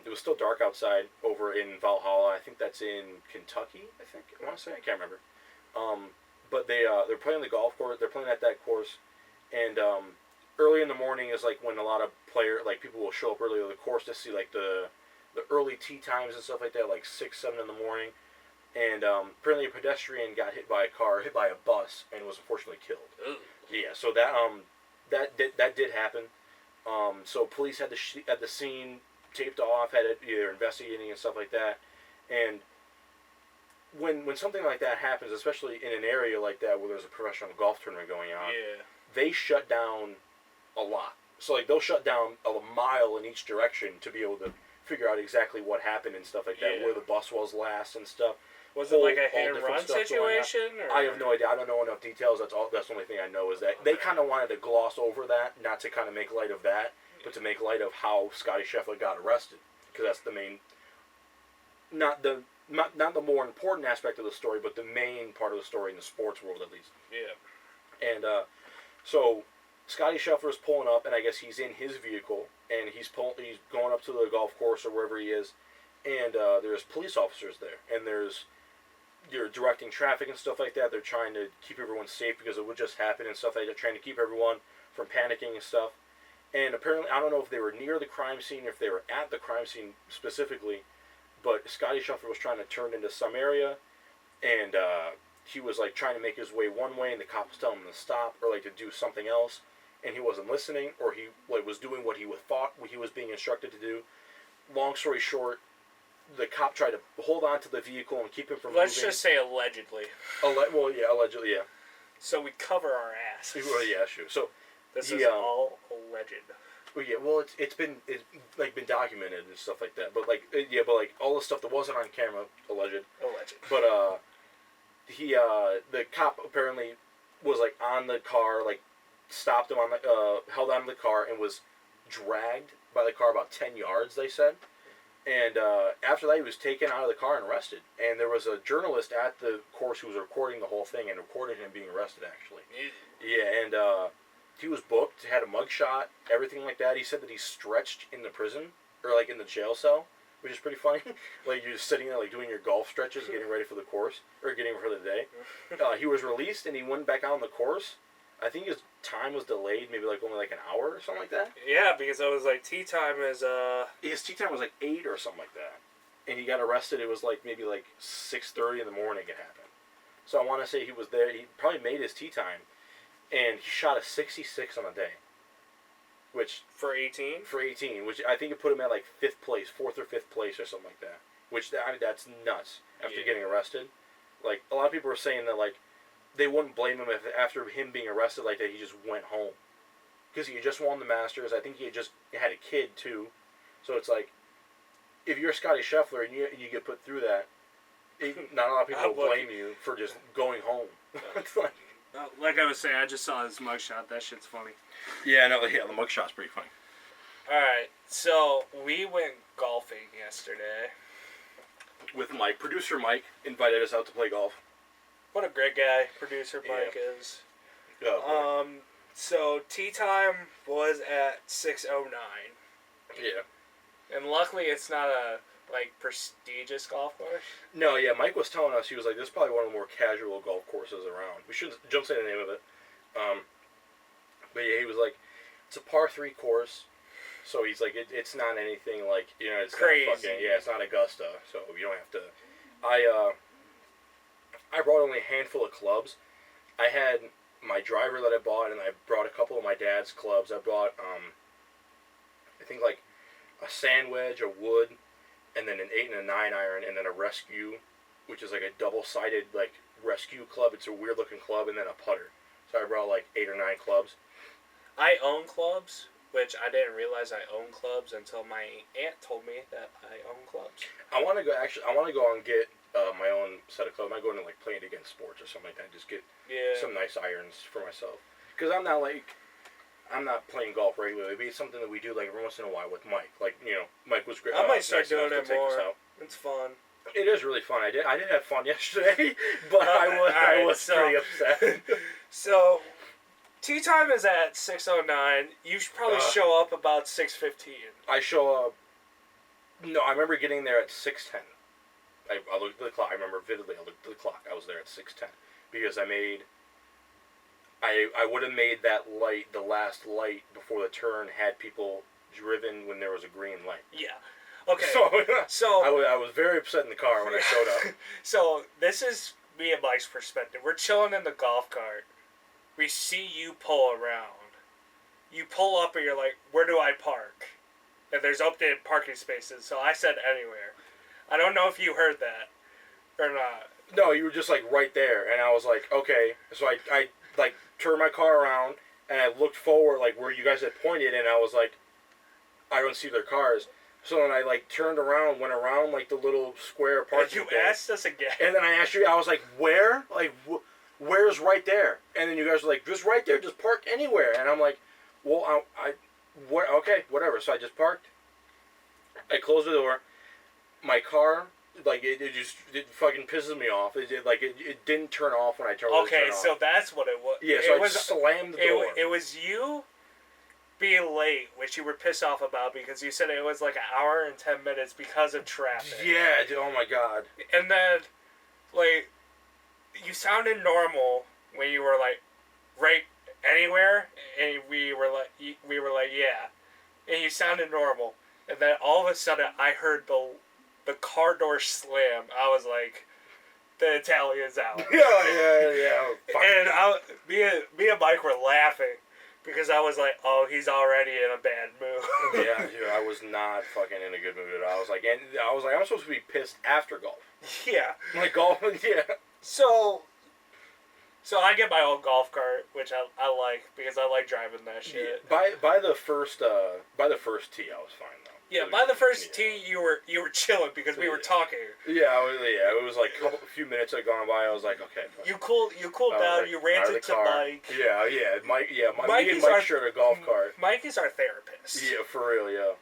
It was still dark outside over in Valhalla. I think that's in Kentucky. I want to say, I can't remember. But they're playing the golf course. They're playing at that course, and early in the morning is like when a lot of people will show up early to the course to see like the early tee times and stuff like that, like 6, 7 in the morning. And apparently a pedestrian got hit by a bus, and was unfortunately killed.
Ooh.
Yeah, so that did happen. So police had the scene taped off, had it either investigating and stuff like that. And when something like that happens, especially in an area like that where there's a professional golf tournament going on, they shut down a lot. So like they'll shut down a mile in each direction to be able to figure out exactly what happened and stuff like that, where the bus was last and stuff.
Was it like a hit and run situation? Or?
I have no idea. I don't know enough details. That's the only thing I know is that they kind of wanted to gloss over that, not to kind of make light of that, but to make light of how Scotty Scheffler got arrested, because that's the main, not the more important aspect of the story, but the main part of the story in the sports world at least.
Yeah.
And so Scotty Scheffler's pulling up, and I guess he's in his vehicle, and he's going up to the golf course or wherever he is, and there's police officers there, and you're directing traffic and stuff like that. They're trying to keep everyone safe because it would just happen and stuff like that. They're trying to keep everyone from panicking and stuff. And apparently, I don't know if they were near the crime scene or if they were at the crime scene specifically, but Scotty Scheffler was trying to turn into some area, and he was like trying to make his way one way, and the cop was telling him to stop or like to do something else, and he wasn't listening, or he was doing what he was being instructed to do. Long story short, the cop tried to hold on to the vehicle and keep him from moving.
Let's just say allegedly.
Allegedly, yeah.
So we cover our ass.
Well, yeah, sure. So
this is all alleged.
Well, yeah. Well, it's been documented and stuff like that. But but all the stuff that wasn't on camera, alleged. But the cop apparently was like on the car, like stopped him held on to the car and was dragged by the car about 10 yards. They said. And after that, he was taken out of the car and arrested. And there was a journalist at the course who was recording the whole thing and recorded him being arrested, actually. Yeah, and he was booked, had a mugshot, everything like that. He said that he stretched in the prison, or like in the jail cell, which is pretty funny. Like you're just sitting there like doing your golf stretches, getting ready for the course, or getting ready for the day. He was released and he went back out on the course. I think his time was delayed, maybe only an hour or something like that.
Yeah, because I was like, tea time is
his tea time was like 8 or something like that, and he got arrested. It was maybe 6:30 in the morning. It happened. So I want to say he was there. He probably made his tea time, and he shot a 66 on a day, which
for 18,
which I think it put him at 5th place, 4th or 5th place or something like that. Which that's nuts. After getting arrested, a lot of people were saying that they wouldn't blame him if after him being arrested like that he just went home, because he had just won the Masters. I think he had just had a kid too, so it's if you're Scotty Scheffler and you get put through that, not a lot of people will blame you for just going home.
Like I was saying, I just saw his mugshot. That shit's funny.
Yeah, no, yeah, the mugshot's pretty funny.
Alright, so we went golfing yesterday.
With Mike. Producer Mike invited us out to play golf.
What a great guy producer Mike is.
Oh,
So tee time was at 6:09.
yeah.
And luckily it's not a, prestigious golf course.
No, yeah, Mike was telling us, he was like, this is probably one of the more casual golf courses around. We should don't say the name of it. But yeah, he was like, it's a par 3 course. So he's like, it's not anything like, it's
crazy.
Not fucking, yeah, it's not Augusta. So you don't have to. I brought only a handful of clubs. I had my driver that I bought, and I brought a couple of my dad's clubs. I bought, I think like a sand wedge, a wood, and then an 8 and a 9 iron, and then a rescue, which is like a double-sided like rescue club. It's a weird-looking club, and then a putter. So I brought like 8 or 9 clubs.
I own clubs, which I didn't realize I own clubs until my aunt told me that I own clubs.
I want to go and get my own set of clubs. I might go into like Playing Against Sports or something like that. Just get some nice irons for myself. Because I'm not playing golf regularly. It'd be something that we do like every once in a while with Mike. Like, Mike was great.
I might start doing it more. It's fun.
It is really fun. I did have fun yesterday, but I was pretty upset.
So, tee time is at 6:09. You should probably show up about 6:15.
I show up. No, I remember getting there at 6:10. I looked at the clock. I remember vividly. I looked at the clock. I was there at 6:10 because I would have made that light, the last light before the turn, had people driven when there was a green light.
Yeah. Okay.
So I was very upset in the car when I showed up.
So this is me and Mike's perspective. We're chilling in the golf cart. We see you pull around. You pull up and you're like, where do I park? And there's open parking spaces. So I said anywhere. I don't know if you heard that or not.
No, you were just like right there. And I was like, okay. So I like turned my car around and I looked forward like where you guys had pointed, and I was like, I don't see their cars. So then I like turned around, went around like the little square parking
thing. And you asked us again.
And then I asked you, I was like, where? Like, where's right there? And then you guys were like, just right there, just park anywhere. And I'm like, well, okay, whatever. So I just parked. I closed the door. My car, like, it fucking pisses me off. It didn't turn off when I turned it off.
Okay, so that's what it was.
Yeah, so I slammed the door.
It was you being late, which you were pissed off about because you said it was like an hour and 10 minutes because of traffic.
Yeah, dude, oh my God.
And then, like, you sounded normal when you were like, right anywhere, and we were like, yeah. And you sounded normal. And then all of a sudden, I heard the car door slam. I was like, the Italian's out.
Yeah.
And me and Mike were laughing because I was like, oh, he's already in a bad mood.
Yeah, dude, I was not fucking in a good mood at all. I was like, I'm supposed to be pissed after golf.
Yeah.
Like golf, yeah.
So I get my own golf cart, which I like because I like driving that shit.
By the first tee, I was fine though.
Yeah, by the first tee, you were chilling because we were talking.
Yeah, it was like a few minutes had gone by. I was like, okay.
You cooled down.
Like,
you ranted to Mike.
Yeah, Mike. Yeah, me and Mike shared a golf cart.
Mike is our therapist.
Yeah, for real, yeah.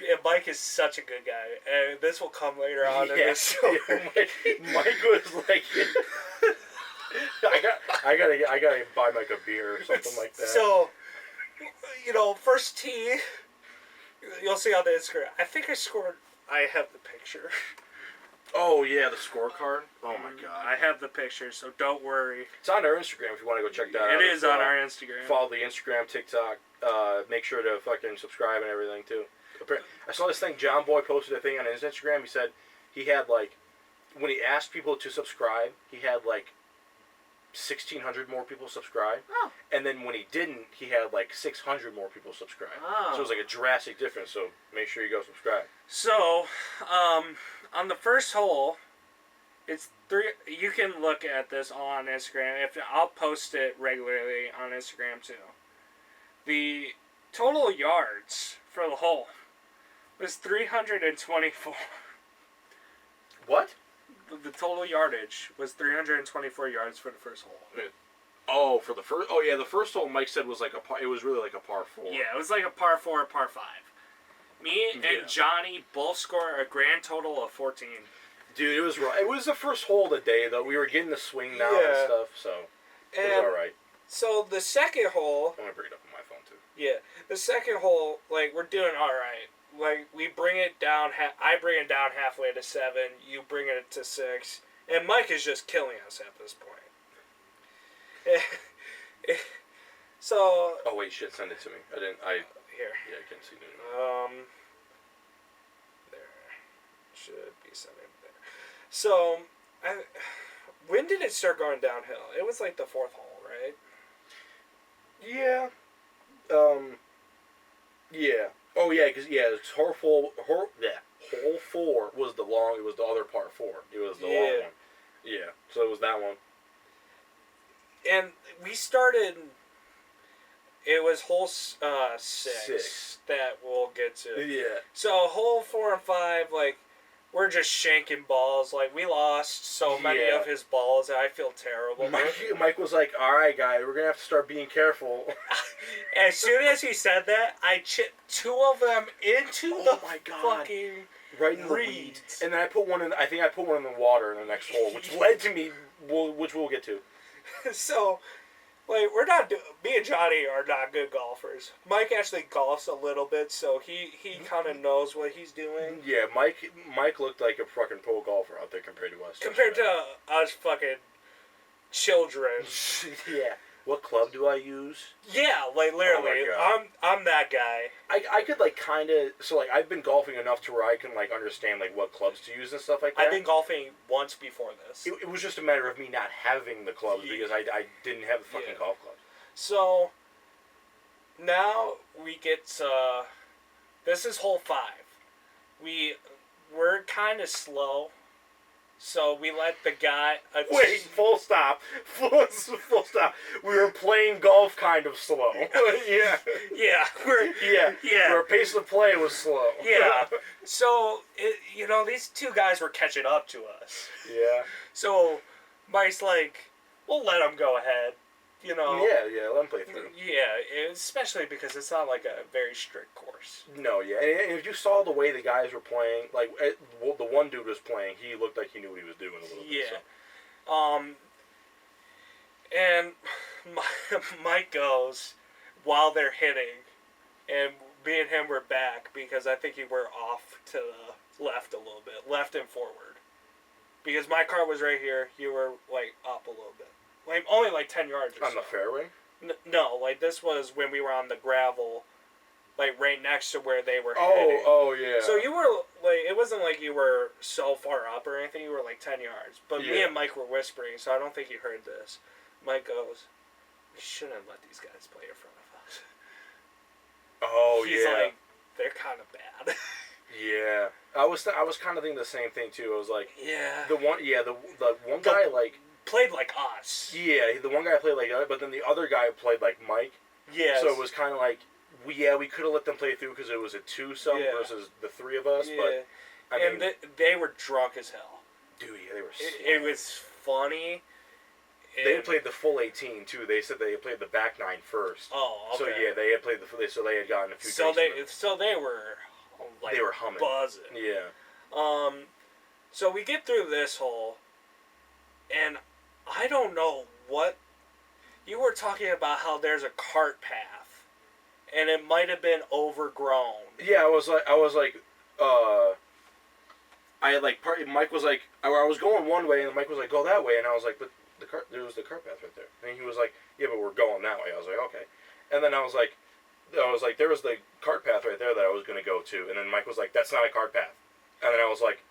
And Mike is such a good guy, and this will come later on in this story.
Mike was like, I gotta buy Mike a beer or something like that.
So, first tee. You'll see on the Instagram. I think I scored. I have the picture.
Oh yeah, the scorecard. Oh my God.
I have the picture, so don't worry.
It's on our Instagram if you want to go check that out.
It is on our Instagram.
Follow the Instagram, TikTok. Make sure to fucking subscribe and everything too. I saw this thing. John Boy posted a thing on his Instagram. He said he had like, when he asked people to subscribe, he had like 1,600 more people subscribe.
Oh.
And then when he didn't, he had like 600 more people subscribe.
Oh.
So it was like a drastic difference. So make sure you go subscribe.
So, on the first hole, it's 3. You can look at this on Instagram. I'll post it regularly on Instagram too. The total yards for the hole was 324.
What?
The total yardage was 324 yards for the first hole.
Oh, for the first. Oh yeah, the first hole Mike said was like a par. It was really like a par 4.
Yeah, it was like a par 4 or par 5. Me and Johnny both scored a grand total of 14.
Dude, it was right. It was the first hole of the day though. We were getting the swing now and stuff, so it was all right.
So the second hole.
I'm gonna bring it up on my phone too.
Yeah, the second hole, like we're doing all right. Like we bring it down. I bring it down halfway to 7. You bring it to 6, and Mike is just killing us at this point. So.
Oh wait, shit! Send it to me. I didn't.
Here.
Yeah, I can't see it.
There should be something there. So, when did it start going downhill? It was like the 4th hole, right?
Yeah. Yeah. Oh yeah, because hole 4 was the long. It was the other part 4. It was the long one. Yeah. So it was that one.
And we started. It was hole 6 that we'll get to.
Yeah.
So hole 4 and 5, like, we're just shanking balls. Like, we lost so many of his balls that I feel terrible.
Mike was like, "All right, guys, we're gonna have to start being careful."
As soon as he said that, I chipped 2 of them into fucking
right in the reeds. And then I put one in. I think I put one in the water in the next hole, which led to me, which we'll get to.
So. Like, me and Johnny are not good golfers. Mike actually golfs a little bit, so he kind of knows what he's doing.
Yeah, Mike looked like a fucking pro golfer out there compared to us.
Compared to us fucking children.
Yeah. What club do I use?
Yeah, like literally, I'm that guy.
I could like kind of I've been golfing enough to where I can like understand like what clubs to use and stuff like that.
I've been golfing once before this.
It was just a matter of me not having the clubs because I didn't have the fucking golf clubs.
So now we get this is hole 5. We're kind of slow. So we let the guy.
Wait, full stop. Full stop. We were playing golf kind of slow. Yeah.
Yeah.
Our pace of play was slow.
Yeah. So these 2 guys were catching up to us.
Yeah.
So Mike's like, we'll let them go ahead.
Yeah, let them play through.
Yeah, especially because it's not like a very strict course.
No, yeah, and if you saw the way the guys were playing, like the one dude was playing, he looked like he knew what he was doing a little bit.
Yeah. So. And Mike goes while they're hitting, and me and him were back because I think you were off to the left a little bit, left and forward, because my car was right here, you were like up a little bit. Like, only like 10 yards or
on
so.
The fairway?
No, like this was when we were on the gravel, like right next to where they were hitting.
Oh, yeah.
So you were, like, it wasn't like you were so far up or anything, you were like 10 yards. But me and Mike were whispering, so I don't think you heard this. Mike goes, we shouldn't let these guys play in front of us.
Oh,
He's like, they're kind of bad.
Yeah. I was kind of thinking the same thing, too. I was like,
yeah.
The one guy, like...
played like us.
Yeah, the one guy played like us, but then the other guy played like Mike.
Yeah.
So it was kind of like, we could have let them play through because it was a 2-some versus the 3 of us.
Yeah.
But
they were drunk as hell.
Dude, yeah, they were.
It was funny.
They played the full 18 too. They said they played the back 9 first.
Oh, okay.
So yeah, they had played so they had gotten a few.
So they were like
they were humming,
buzzing.
Yeah.
So we get through this hole, and I don't know what you were talking about. How there's a cart path, and it might have been overgrown.
Yeah, I was like, Mike was like, I was going one way, and Mike was like, go that way, and I was like, but there was the cart path right there, and he was like, yeah, but we're going that way. I was like, okay, and then I was like, there was the cart path right there that I was gonna go to, and then Mike was like, that's not a cart path, and then I was like,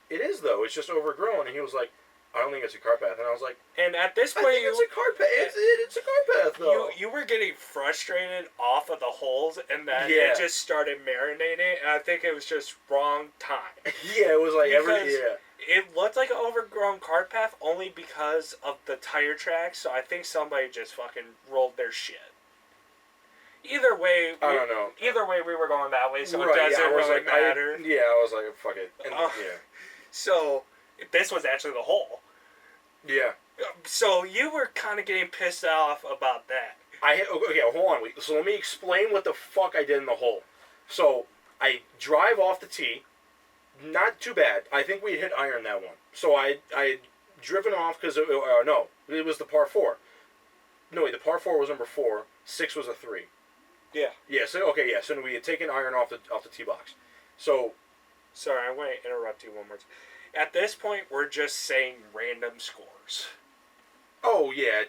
it is though, it's just overgrown, and he was like, I don't think it's a cart path, and I was like,
and at this point,
it's a cart path. It's a cart path though.
You were getting frustrated off of the holes, and then it just started marinating, and I think it was just wrong time.
Yeah, it was like
It looked like an overgrown cart path only because of the tire tracks, so I think somebody just fucking rolled their shit. Either way,
I don't know.
Either way, we were going that way, so it doesn't really matter.
I was like, fuck it. And,
So, this was actually the hole.
Yeah.
So you were kind of getting pissed off about that.
Okay, hold on. So let me explain what the fuck I did in the hole. So I drive off the tee. Not too bad. I think we hit iron that one. So I had driven off because no, it was the par 4. No, wait, the par 4 was number 4. 6 was a 3.
Yeah.
Yeah. So okay, yeah. So we had taken iron off the tee box. So
sorry, I want to interrupt you one more time. At this point, we're just saying random scores.
Oh yeah,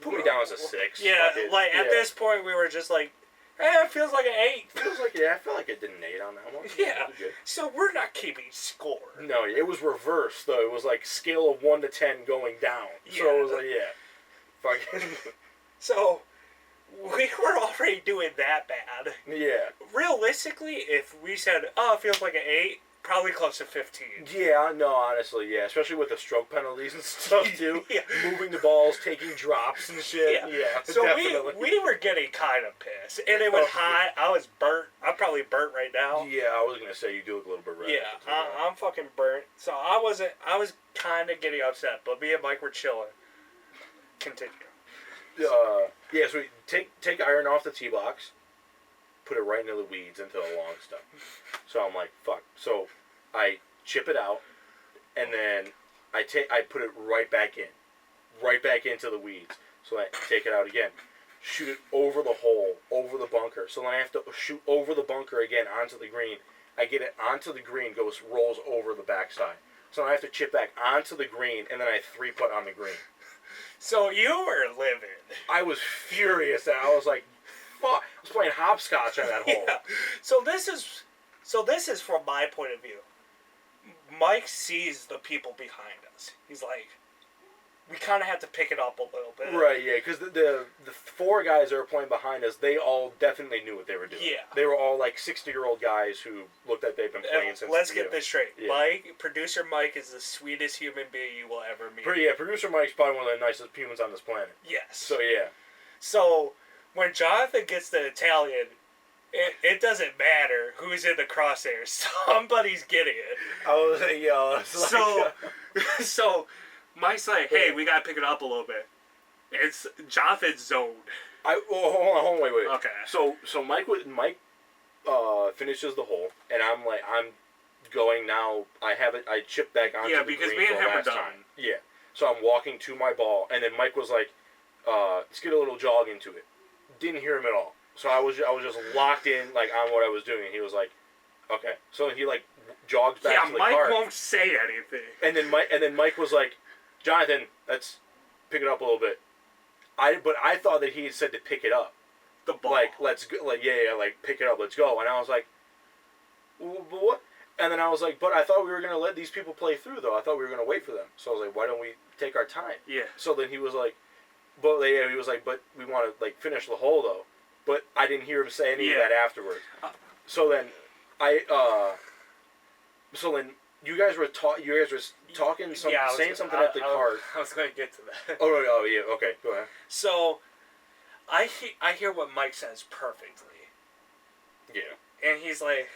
put me down as a 6.
Yeah, like at this point, we were just like, it feels like an 8.
Feels like I feel like I did an 8 on that one.
Yeah. So we're not keeping score.
No, it was reversed though. It was like scale of 1 to 10 going down. Yeah. So it was like fucking.
So we were already doing that bad.
Yeah.
Realistically, if we said, "Oh, it feels like an 8," probably close to 15.
Yeah, no, honestly, yeah. Especially with the stroke penalties and stuff, too.
Yeah.
Moving the balls, taking drops and shit. Yeah,
so
definitely.
we were getting kind of pissed. And it was hot. I was burnt. I'm probably burnt right now.
Yeah, I was going to say you do look a little bit red.
Yeah, I'm fucking burnt. So I was kind of getting upset, but me and Mike were chilling. Continue.
Yeah, so we take iron off the tee box, put it right into the weeds, into the long stuff. So I'm like, fuck. So I chip it out, and then I put it right back into the weeds. So I take it out again, shoot it over the hole, over the bunker. So then I have to shoot over the bunker again onto the green. I get it onto the green, rolls over the backside. So I have to chip back onto the green, and then I 3-putt on the green.
So you were living.
I was furious. I was like, fuck. I was playing hopscotch on that hole.
Yeah. So this is from my point of view. Mike sees the people behind us. He's like, we kind of have to pick it up a little bit.
Right, yeah, because the 4 guys that were playing behind us, they all definitely knew what they were doing.
Yeah.
They were all like 60-year-old guys who looked like they've been playing since.
Let's get this straight.
Yeah.
Producer Mike is the sweetest human being you will ever meet.
Yeah, producer Mike's probably one of the nicest humans on this planet.
Yes.
So, yeah.
So, when Jonathan gets the Italian, it doesn't matter who's in the crosshairs. Somebody's getting it.
I was like, yo.
So Mike's like, hey, we gotta pick it up a little bit. It's Jonathan's zone.
Hold on, wait.
Okay.
So Mike finishes the hole, and I'm going now. I chipped back onto the green.
Yeah, because me and him are done.
Time. Yeah. So I'm walking to my ball, and then Mike was like, let's get a little jog into it. Didn't hear him at all. So I was just locked in on what I was doing. He was like, okay. So then he jogs back to the
Mike
cart.
won't say anything.
And then Mike was like, Jonathan, let's pick it up a little bit. But I thought that he had said to pick it up.
The ball.
Let's go. Pick it up. Let's go. And I was like, what? And then I was like, but I thought we were gonna let these people play through though. I thought we were gonna wait for them. So I was like, why don't we take our time?
Yeah.
So then he was like, but we want to finish the hole though. But I didn't hear him say any of that afterwards. So then you guys were talking saying something at the cart.
I was going to get to that.
Oh yeah, okay, go ahead.
So I hear what Mike says perfectly.
Yeah.
And he's like,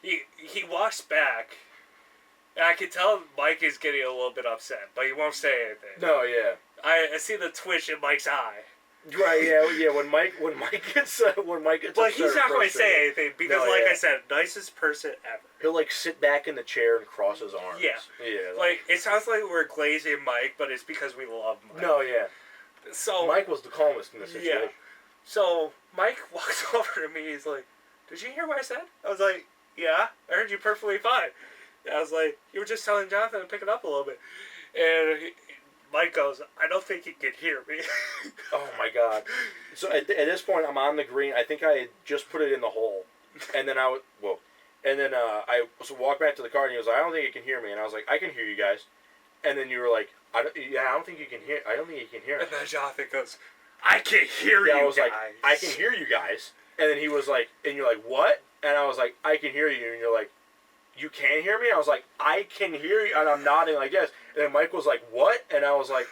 he walks back, and I can tell Mike is getting a little bit upset, but he won't say anything.
No, yeah.
I see the twitch in Mike's eye.
Right, yeah. When Mike gets
but he's not going to say anything because, I said, nicest person ever.
He'll sit back in the chair and cross his arms.
Yeah. It sounds like we're glazing Mike, but it's because we love Mike.
No, yeah.
So
Mike was the calmest in the situation.
Yeah. So Mike walks over to me. He's like, "Did you hear what I said?" I was like, "Yeah, I heard you perfectly fine." And I was like, "You were just telling Jonathan to pick it up a little bit," and Mike goes, "I don't think he can hear me."
Oh my god! So at this point, I'm on the green. I think I had just put it in the hole, and then I walked back to the car, and he was like, "I don't think he can hear me," and I was like, "I can hear you guys," and then you were like, "I don't think you can hear. I don't think he can hear."
And then Jonathan goes, "I can hear you guys."
I was like, "I can hear you guys," and then he was like, and you're like, "What?" And I was like, "I can hear you," and you're like, "You can hear me?" I was like, "I can hear you," and I'm nodding like this. And then Mike was like, "What?" And I was like,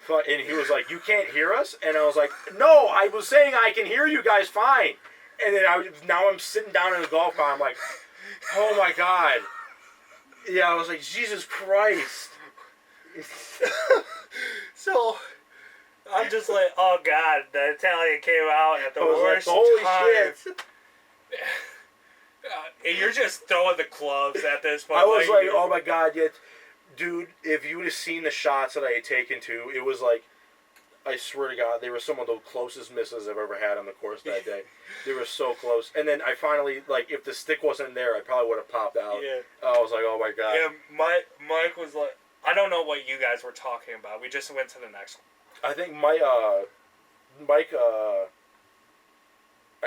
"Fuck," and he was like, "You can't hear us?" And I was like, "No, I was saying I can hear you guys fine." And then now I'm sitting down in the golf cart. I'm like, "Oh my god." Yeah, I was like, "Jesus Christ."
So I'm just like, oh god, the Italian came out at the
I was
worst
like, holy
time.
shit.
And you're just throwing the clubs at this point.
I was like, oh my god, yet, dude, if you would have seen the shots that I had taken to, it was like, I swear to God, they were some of the closest misses I've ever had on the course that day. They were so close. And then I finally, like, if the stick wasn't there, I probably would have popped out.
Yeah.
I was like, oh my God.
Yeah, Mike was like, I don't know what you guys were talking about. We just went to the next one.
I think Mike, I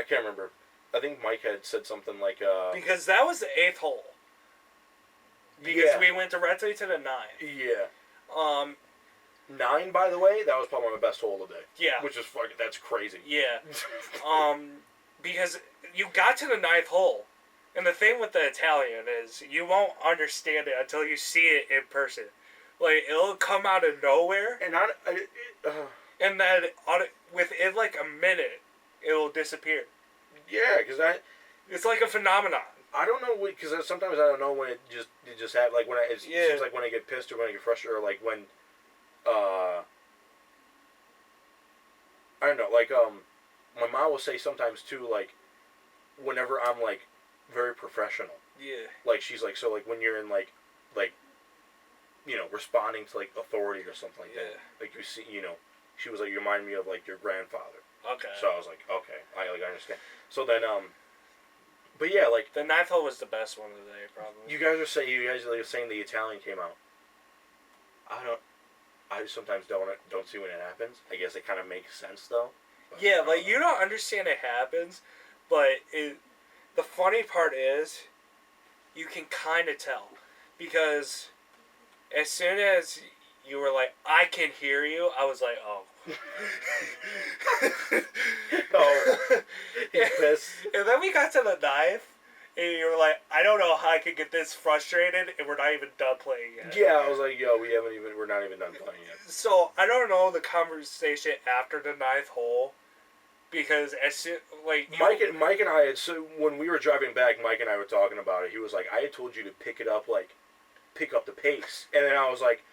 can't remember. I think Mike had said something like,
because that was the 8th hole. Because we went directly to the 9th.
Yeah. 9, by the way, that was probably my best hole of the day.
Yeah.
Which is fucking, that's crazy.
Yeah. Because you got to the 9th hole. And the thing with the Italian is you won't understand it until you see it in person. Like, it'll come out of nowhere.
And
and then within like a minute, it'll disappear.
Yeah, because
it's like a phenomenon.
I don't know, because sometimes I don't know when it just happens. Like, when it seems like when I get pissed or when I get frustrated, or like when, I don't know, like, my mom will say sometimes too, like, whenever I'm, like, very professional.
Yeah.
Like, she's like, so, like, when you're in, like, you know, responding to, like, authority or something like that. Like, you see, you know, she was like, you remind me of, like, your grandfather.
Okay.
So I was like, okay, I understand. So then, but yeah, like,
the 9th hole was the best one of the day, probably.
You guys are saying the Italian came out. I sometimes don't see when it happens. I guess it kind of makes sense though.
Yeah, like you don't understand it happens, but the funny part is, you can kind of tell, because as soon as you were like, I can hear you, I was like, oh.
Oh, he's pissed.
And then we got to the 9th, and you were like, I don't know how I could get this frustrated, and we're not even done playing yet.
Yeah, I was like, yo, we're not even done playing yet.
So, I don't know the conversation after the 9th hole, because as soon, like...
Mike and I so when we were driving back, Mike and I were talking about it. He was like, I had told you to pick up the pace. And then I was like,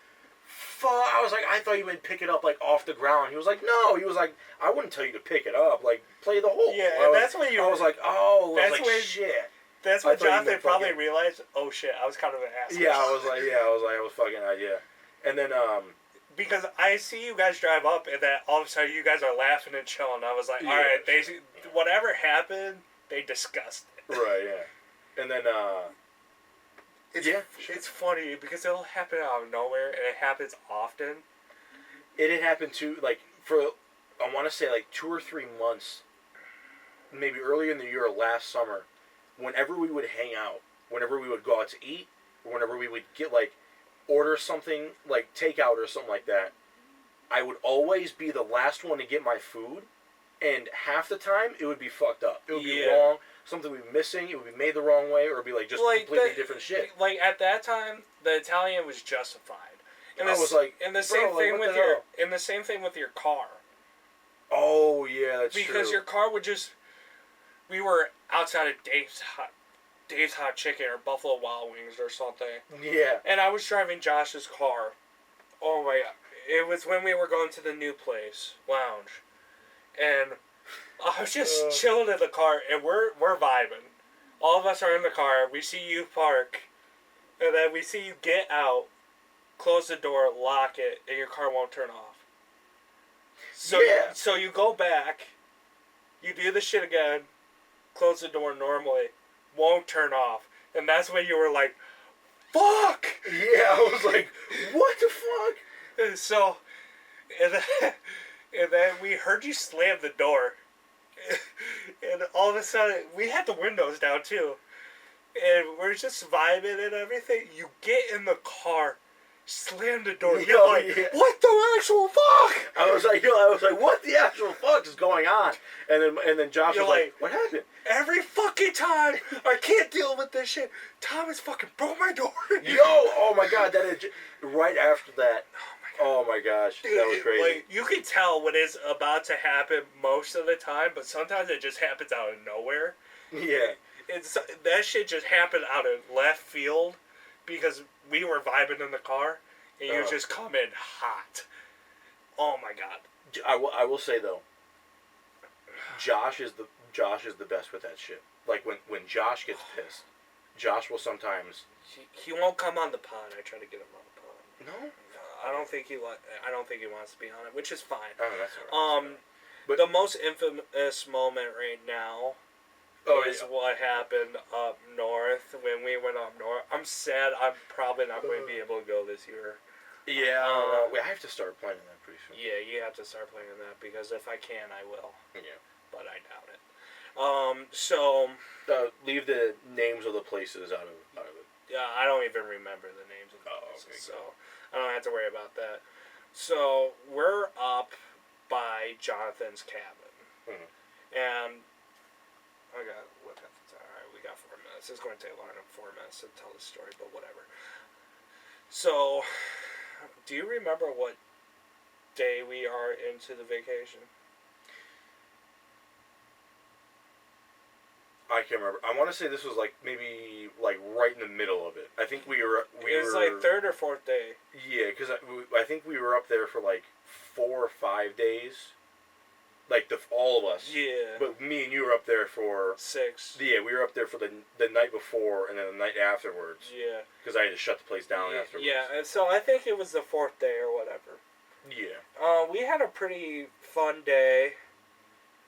fuck, I thought you meant pick it up, like, off the ground. He was like, no. He was like, I wouldn't tell you to pick it up. Like, play the hole.
Yeah, and that's when you...
I was like, oh, shit.
That's when Jonathan probably realized, oh, shit, I was kind of an asshole.
Yeah, I was fucking, yeah. And then,
because I see you guys drive up, and then all of a sudden you guys are laughing and chilling. I was like, all right, whatever happened, they discussed it.
Right, yeah. And then,
it's funny because it'll happen out of nowhere, and it happens often.
It had happened too, like, for, I want to say, like, 2 or 3 months, maybe earlier in the year or last summer, whenever we would hang out, whenever we would go out to eat, or whenever we would get, like, order something, like, takeout or something like that, I would always be the last one to get my food, and half the time, it would be fucked up. It would be wrong. Something would be missing. It would be made the wrong way, or it would be like just completely different shit.
Like at that time, the Italian was justified. And
I was like,
and the same thing with your, and the same thing with your car.
Oh yeah, that's true.
Because your car would just, we were outside of Dave's Hot Chicken or Buffalo Wild Wings or something.
Yeah.
And I was driving Josh's car. Oh my god! It was when we were going to the new place, lounge, and I was just chilling in the car, and we're vibing. All of us are in the car. We see you park, and then we see you get out, close the door, lock it, and your car won't turn off. So so you go back, you do the shit again, close the door normally, won't turn off, and that's when you were like, "Fuck!"
Yeah, I was like, "What the fuck?"
And so, and then we heard you slam the door. And all of a sudden, we had the windows down too. And we're just vibing and everything. You get in the car, slam the door. You're like, what the actual fuck?
I was like, what the actual fuck is going on? And then Josh was like, what happened?
Every fucking time, I can't deal with this shit. Thomas fucking broke my door.
Yo, oh my god, right after that. Oh my gosh, dude, that was crazy.
Like, you can tell when it's about to happen most of the time, but sometimes it just happens out of nowhere.
Yeah.
That shit just happened out of left field because we were vibing in the car, and you just come in hot. Oh my god.
I will say though, Josh is the best with that shit. Like when Josh gets pissed, Josh will sometimes.
He won't come on the pod. I try to get him on the pod.
No.
I don't think he wants to be on it, which is fine.
Oh, that's all right.
But the most infamous moment right now is what happened up north when we went up north. I'm sad. I'm probably not going to be able to go this year.
Yeah, I have to start playing that pretty soon.
Yeah, you have to start playing that because if I can, I will.
Yeah.
But I doubt it. So
leave the names of the places out of it.
Yeah, I don't even remember the names of the places,
okay,
so I don't have to worry about that. So we're up by Jonathan's cabin, and I got look at the time. All right, we got 4 minutes. It's going to take longer than 4 minutes to tell the story, but whatever. So, do you remember what day we are into the vacation?
I can't remember. I want to say this was maybe right in the middle of it. I think we were.
It was like third or fourth day.
Yeah, because I think we were up there for 4 or 5 days. All of us.
Yeah.
But me and you were up there for
6.
Yeah, we were up there for the night before and then the night afterwards.
Yeah.
Because I had to shut the place down afterwards.
Yeah, and so I think it was the 4th day or whatever.
Yeah.
We had a pretty fun day,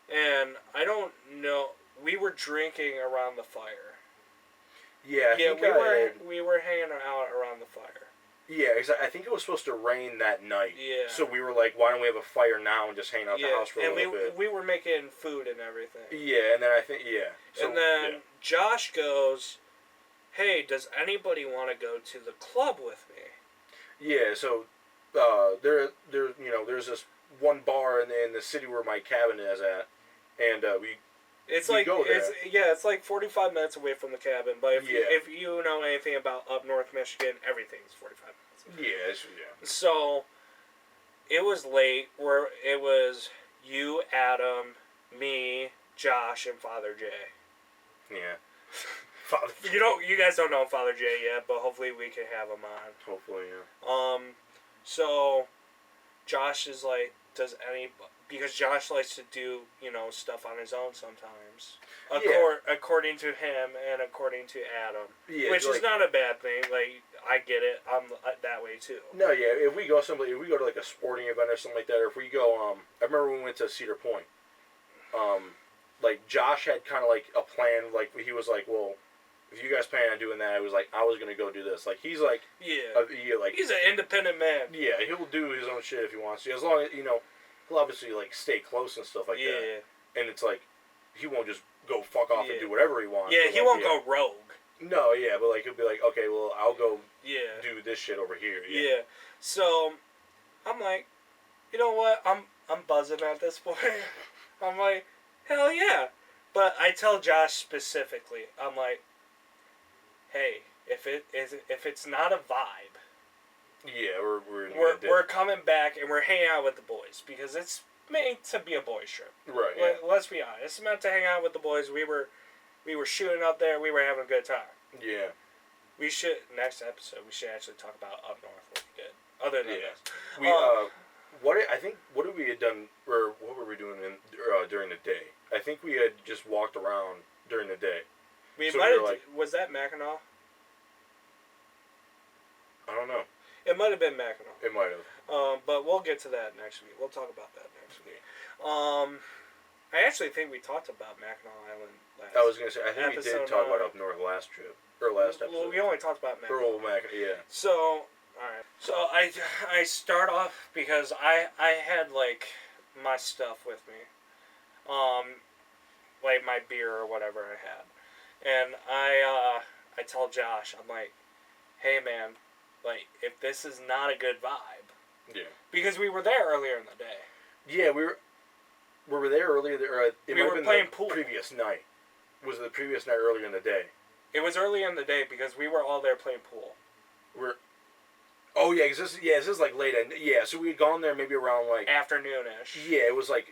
and I don't know. We were drinking around the fire.
Yeah,
we were hanging out around the fire.
Yeah, I think it was supposed to rain that night.
Yeah.
So we were like, why don't we have a fire now and just hang out the house for a little bit?
We were making food and everything.
Yeah, and then I think, So,
and then Josh goes, hey, does anybody want to go to the club with me?
Yeah, so there's this one bar in the city where my cabin is at, and we go there.
It's like 45 minutes away from the cabin, but if you know anything about up north Michigan, everything's 45 minutes.
Yeah.
So it was late. It was you, Adam, me, Josh, and Father Jay.
Yeah. Father Jay.
You guys don't know Father Jay yet, but hopefully we can have him on.
Hopefully, yeah.
So Josh is like, because Josh likes to do, stuff on his own sometimes. According to him and according to Adam. Yeah, which is not a bad thing. I get it. I'm that way too.
No, yeah. If we go to a sporting event or something like that, or if we go, I remember when we went to Cedar Point. Josh had kind of a plan. He was like, well, if you guys plan on doing that, I was going to go do this. He's like,
he's an independent man.
Yeah, he'll do his own shit if he wants to, as long as he'll obviously stay close and stuff like that. And it's he won't just go fuck off and do whatever he wants.
Yeah, he won't go rogue.
No, yeah, but he'll be like, okay, well, I'll go do this shit over here.
Yeah. So I'm like, you know what? I'm buzzing at this point. I'm like, hell yeah. But I tell Josh specifically, I'm like, hey, if it's not a vibe.
Yeah,
we're coming back and we're hanging out with the boys because it's made to be a boys trip.
Right. Yeah.
Let's be honest. It's meant to hang out with the boys. We were shooting up there. We were having a good time.
Yeah.
Next episode we should actually talk about up north what we did. Other than this.
What did we had done or what were we doing during the day? I think we had just walked around during the day.
Was that Mackinac?
I don't know.
It might have been Mackinac.
It might have.
But we'll get to that next week. We'll talk about that next week. I actually think we talked about Mackinac Island last.
I was gonna say I think we did talk about up north last trip or last episode.
Well, we only talked about Mackinac.
Yeah.
So all right. So I start off because I had my stuff with me, my beer or whatever I had, and I tell Josh, I'm like, hey man, if this is not a good vibe.
Yeah.
Because we were there earlier in the day.
Yeah, we were there earlier.
We were playing pool.
Previous night. Was it the previous night earlier in the day?
It was early in the day because we were all there playing pool.
Oh yeah, this is late at so we had gone there maybe around
afternoonish.
Yeah, it was I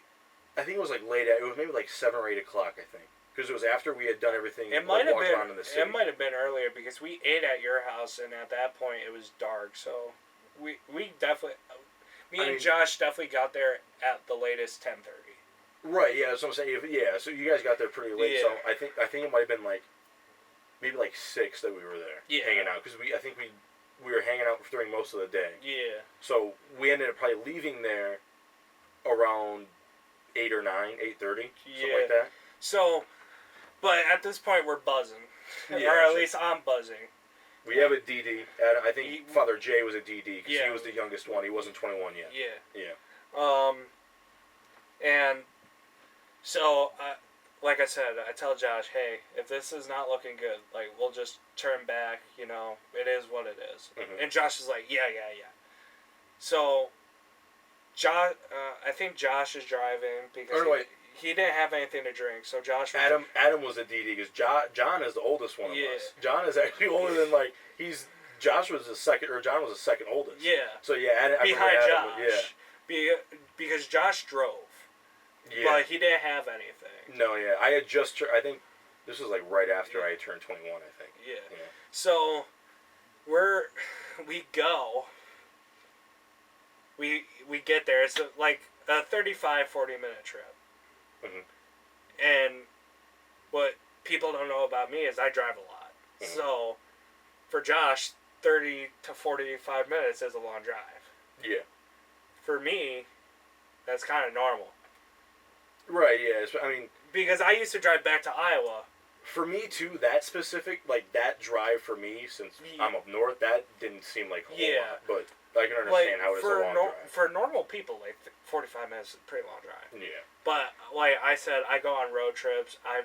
think it was late at, it was maybe 7 or 8 o'clock I think. Because it was after we had done everything.
It might have been. It might have been earlier because we ate at your house, and at that point it was dark. So we definitely Me and Josh definitely got there at the latest 10:30.
Right. Yeah. That's what I'm saying. So you guys got there pretty late.
Yeah.
So I think it might have been like maybe like 6 that we were there hanging out because I think we were hanging out during most of the day.
Yeah.
So we ended up probably leaving there around 8 or 9, 8:30, something like that.
So, but at this point we're buzzing, or at least I'm buzzing.
We have a DD. I think Father Jay was a DD because he was the youngest one. He wasn't 21 yet.
Yeah.
Yeah.
And so, like I said, I tell Josh, hey, if this is not looking good, like, we'll just turn back, you know, it is what it is.
Mm-hmm.
And Josh is like, yeah. So, Josh, I think Josh is driving because he didn't have anything to drink, so Josh was...
Adam was a DD because John is the oldest one of us. John is actually older than, like, John was the second oldest.
Yeah.
So, yeah,
behind
Adam,
Josh. Yeah. Because Josh drove. Yeah. But he didn't have anything.
No, yeah. I had just... I think this was, like, right after I turned 21, I think.
Yeah. So, we go... We get there. It's like a 35, 40-minute trip.
Mm-hmm.
And what people don't know about me is I drive a lot. Mm-hmm. So, for Josh, 30 to 45 minutes is a long drive.
Yeah. For
me, that's kind of normal.
Right, yeah. I mean...
Because I used to drive back to Iowa.
For me, too, that specific, like, that drive for me, since I'm up north, that didn't seem like a whole lot. But... I can understand how it's a long drive.
For normal people, like 45 minutes is a pretty long drive.
Yeah.
But like I said, I go on road trips. I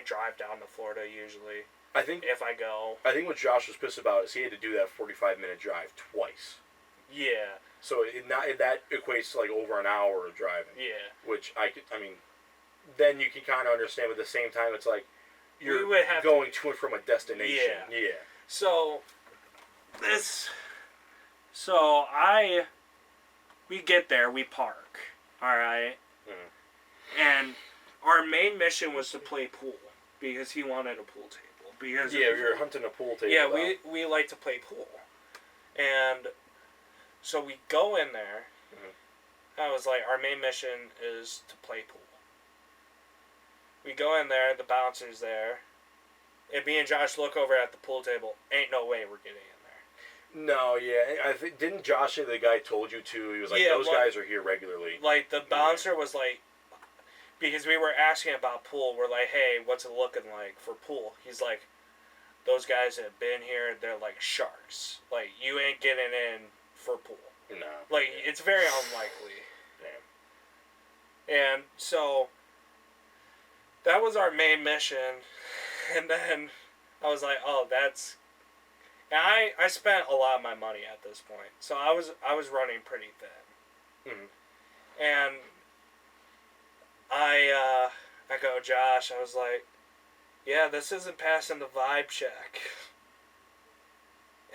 drive down to Florida usually.
I think
if I go.
I think what Josh was pissed about is he had to do that 45-minute drive twice.
Yeah.
So that equates to like over an hour of driving.
Yeah.
Which I mean, then you can kind of understand. But at the same time, it's like you're going to and from a destination. Yeah.
So we get there, we park, alright?
Mm-hmm.
And our main mission was to play pool, because he wanted a pool table. Because
we were hunting a pool table.
Yeah, we like to play pool. And so we go in there, I was like, our main mission is to play pool. We go in there, the bouncer's there, and me and Josh look over at the pool table, ain't no way we're getting in.
No, yeah. I think didn't Josh say the guy told you to? He was like, those guys are here regularly.
Like, the bouncer was like, because we were asking about pool, we're like, hey, what's it looking like for pool? He's like, those guys that have been here, they're like sharks. Like, you ain't getting in for pool.
No.
Like, it's very unlikely. Damn. And so, that was our main mission. And then I was like, oh, that's... And I spent a lot of my money at this point, so I was running pretty thin.
Mm-hmm.
And I go, Josh, I was like, yeah, this isn't passing the vibe check.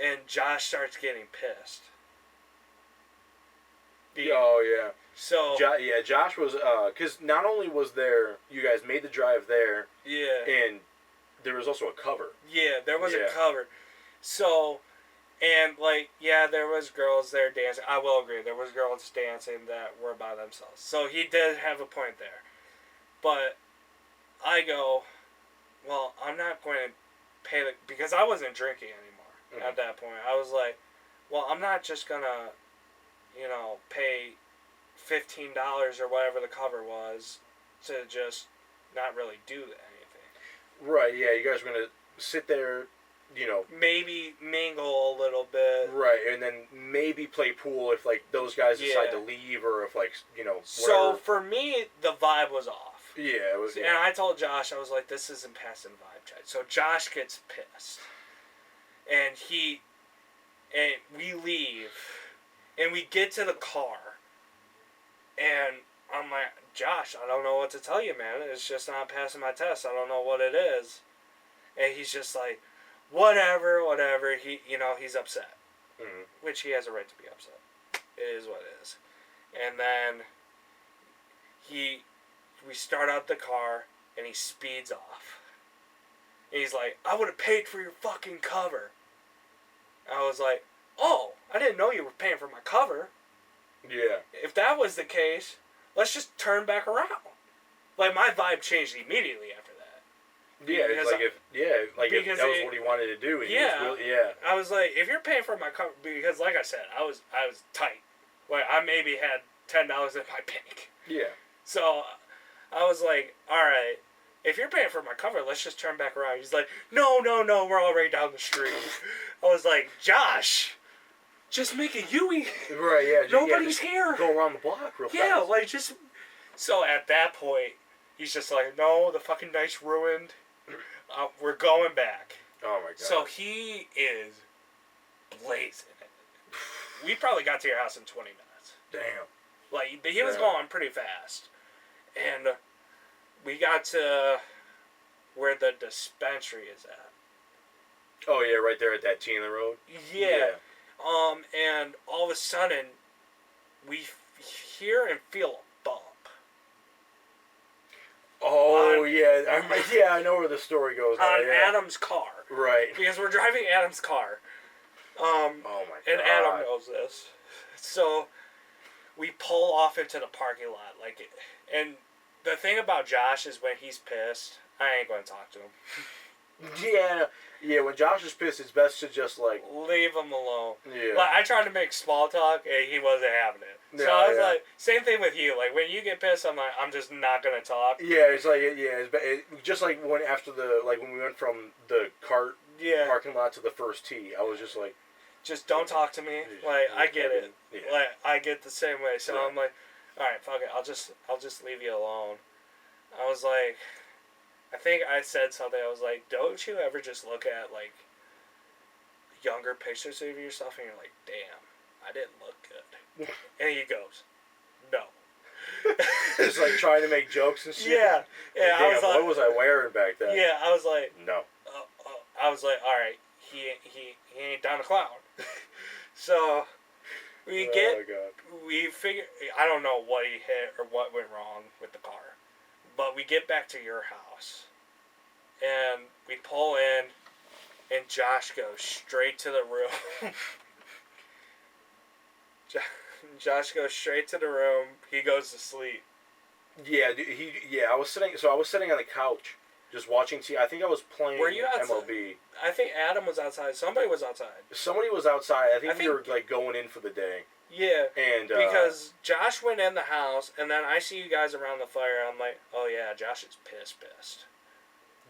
And Josh starts getting pissed.
Oh, yeah.
So...
Josh was, because not only was there, you guys made the drive there.
Yeah.
And there was also a cover.
Yeah, there was a cover. So, and like, yeah, there was girls there dancing. I will agree, there was girls dancing that were by themselves. So he did have a point there. But I go, well, I'm not going to pay because I wasn't drinking anymore at that point. I was like, well, I'm not just going to, pay $15 or whatever the cover was to just not really do anything.
Right, yeah, you guys were going to sit there,
maybe mingle a little bit.
Right, and then maybe play pool if, like, those guys decide to leave or if, like, whatever.
So, for me, the vibe was off.
Yeah, it was.
And I told Josh, I was like, this isn't passing vibe check. So, Josh gets pissed. And we leave. And we get to the car. And I'm like, Josh, I don't know what to tell you, man. It's just not passing my test. I don't know what it is. And he's just like, whatever. He's upset.
Mm-hmm.
Which he has a right to be upset. It is what it is. And then we start out the car and he speeds off. And he's like, I would have paid for your fucking cover. I was like, oh, I didn't know you were paying for my cover.
Yeah.
If that was the case, let's just turn back around. Like, my vibe changed immediately after that.
Yeah, it's like if that was what he wanted to do. And
Yeah.
Yeah.
I was like, if you're paying for my cover, because like I said, I was tight. Like, I maybe had $10 in my bank.
Yeah.
So, I was like, all right, if you're paying for my cover, let's just turn back around. He's like, no, we're already down the street. I was like, Josh, just make a U-turn.
Right, yeah.
Nobody's here.
Go around the block real fast.
Yeah, like, just... So, at that point, he's just like, no, the fucking night's ruined. We're going back.
Oh, my God.
So, he is blazing it. We probably got to your house in 20 minutes.
Damn.
Like, he was going pretty fast. And we got to where the dispensary is at.
Oh, yeah, right there at that T in the road?
Yeah. And all of a sudden, we hear and feel a bump.
Oh, I know where the story goes now.
On Adam's car.
Right.
Because we're driving Adam's car.
Oh, my God.
And Adam knows this. So, we pull off into the parking lot. And the thing about Josh is when he's pissed, I ain't going to talk to him.
Yeah, when Josh is pissed, it's best to just, like...
Leave him alone.
Yeah.
Like, I tried to make small talk, and he wasn't having it. So I was like, same thing with you. Like, when you get pissed, I'm like, I'm just not going to talk.
Yeah, it's like, just like when we went from the parking lot to the first tee, I was just like...
Just don't talk to me. Like, I get it. Yeah. Like, I get the same way. So I'm like, all right, fuck it. I'll just leave you alone. I was like... I think I said something. I was like, don't you ever just look at, like, younger pictures of yourself and you're like, damn, I didn't look good. And he goes, no.
It's like trying to make jokes and shit.
Yeah.
Damn, I was like, what was I wearing back then?
Yeah, I was like,
no.
I was like, all right, he ain't down to clown. So we figure, I don't know what he hit or what went wrong with the car. But we get back to your house, and we pull in, and Josh goes straight to the room. Josh goes straight to the room. He goes to sleep.
Yeah, I was sitting on the couch, just watching TV. I think I was playing MLB.
I think Adam was outside. Somebody was outside.
Somebody was outside. I think we were like going in for the day.
Yeah,
and
because Josh went in the house, and then I see you guys around the fire. I'm like, oh yeah, Josh is pissed.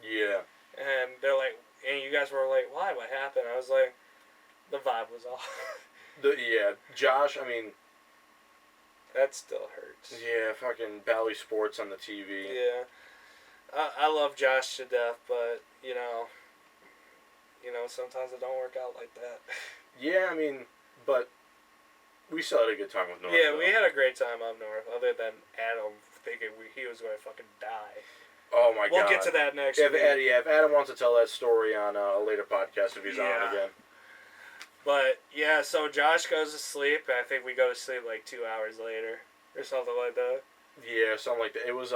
Yeah.
And they're like, and you guys were like, why? What happened? I was like, the vibe was off.
Josh. I mean,
that still hurts.
Yeah, fucking Bally Sports on the TV.
Yeah, I love Josh to death, but you know, sometimes it don't work out like that.
Yeah, I mean, but. We still had a good time with North.
Yeah, we had a great time up north, other than Adam thinking he was going to fucking die.
Oh, my God.
We'll get to that next week.
If Adam wants to tell that story on a later podcast, if he's on again.
But, yeah, so Josh goes to sleep, and I think we go to sleep like 2 hours later, or something like that. Yeah,
something like that. It was,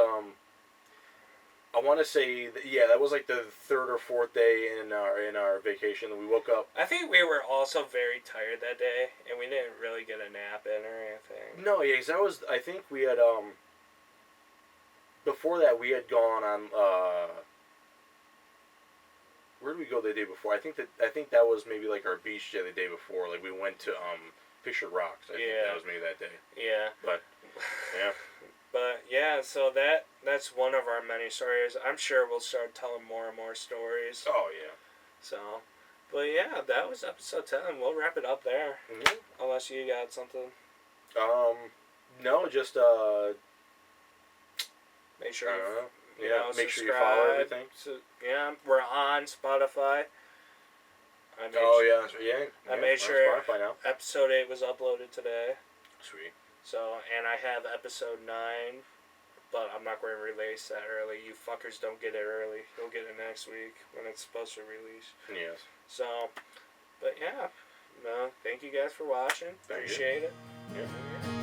I want to say, that was like the third or fourth day in our vacation. We woke up.
I think we were also very tired that day, and we didn't really get a nap in or anything.
No, yeah, because I think we had, before that, we had gone on, where did we go the day before? I think that was maybe like our beach day the day before. Like, we went to, Fisher Rocks. I think that was maybe that day.
Yeah.
But, yeah.
But, yeah, so that's one of our many stories. I'm sure we'll start telling more and more stories.
Oh, yeah.
So, but, yeah, that was episode 10. We'll wrap it up there.
Mm-hmm.
Unless you got something.
No, just,
make sure
make sure you follow everything.
So, yeah, we're on Spotify. I made sure
Spotify now.
episode 8 was uploaded today.
Sweet.
So, and I have episode 9, but I'm not going to release that early. You fuckers don't get it early. You'll get it next week when it's supposed to release.
Yes.
So, but yeah, no, thank you guys for watching. Appreciate it.
Yeah.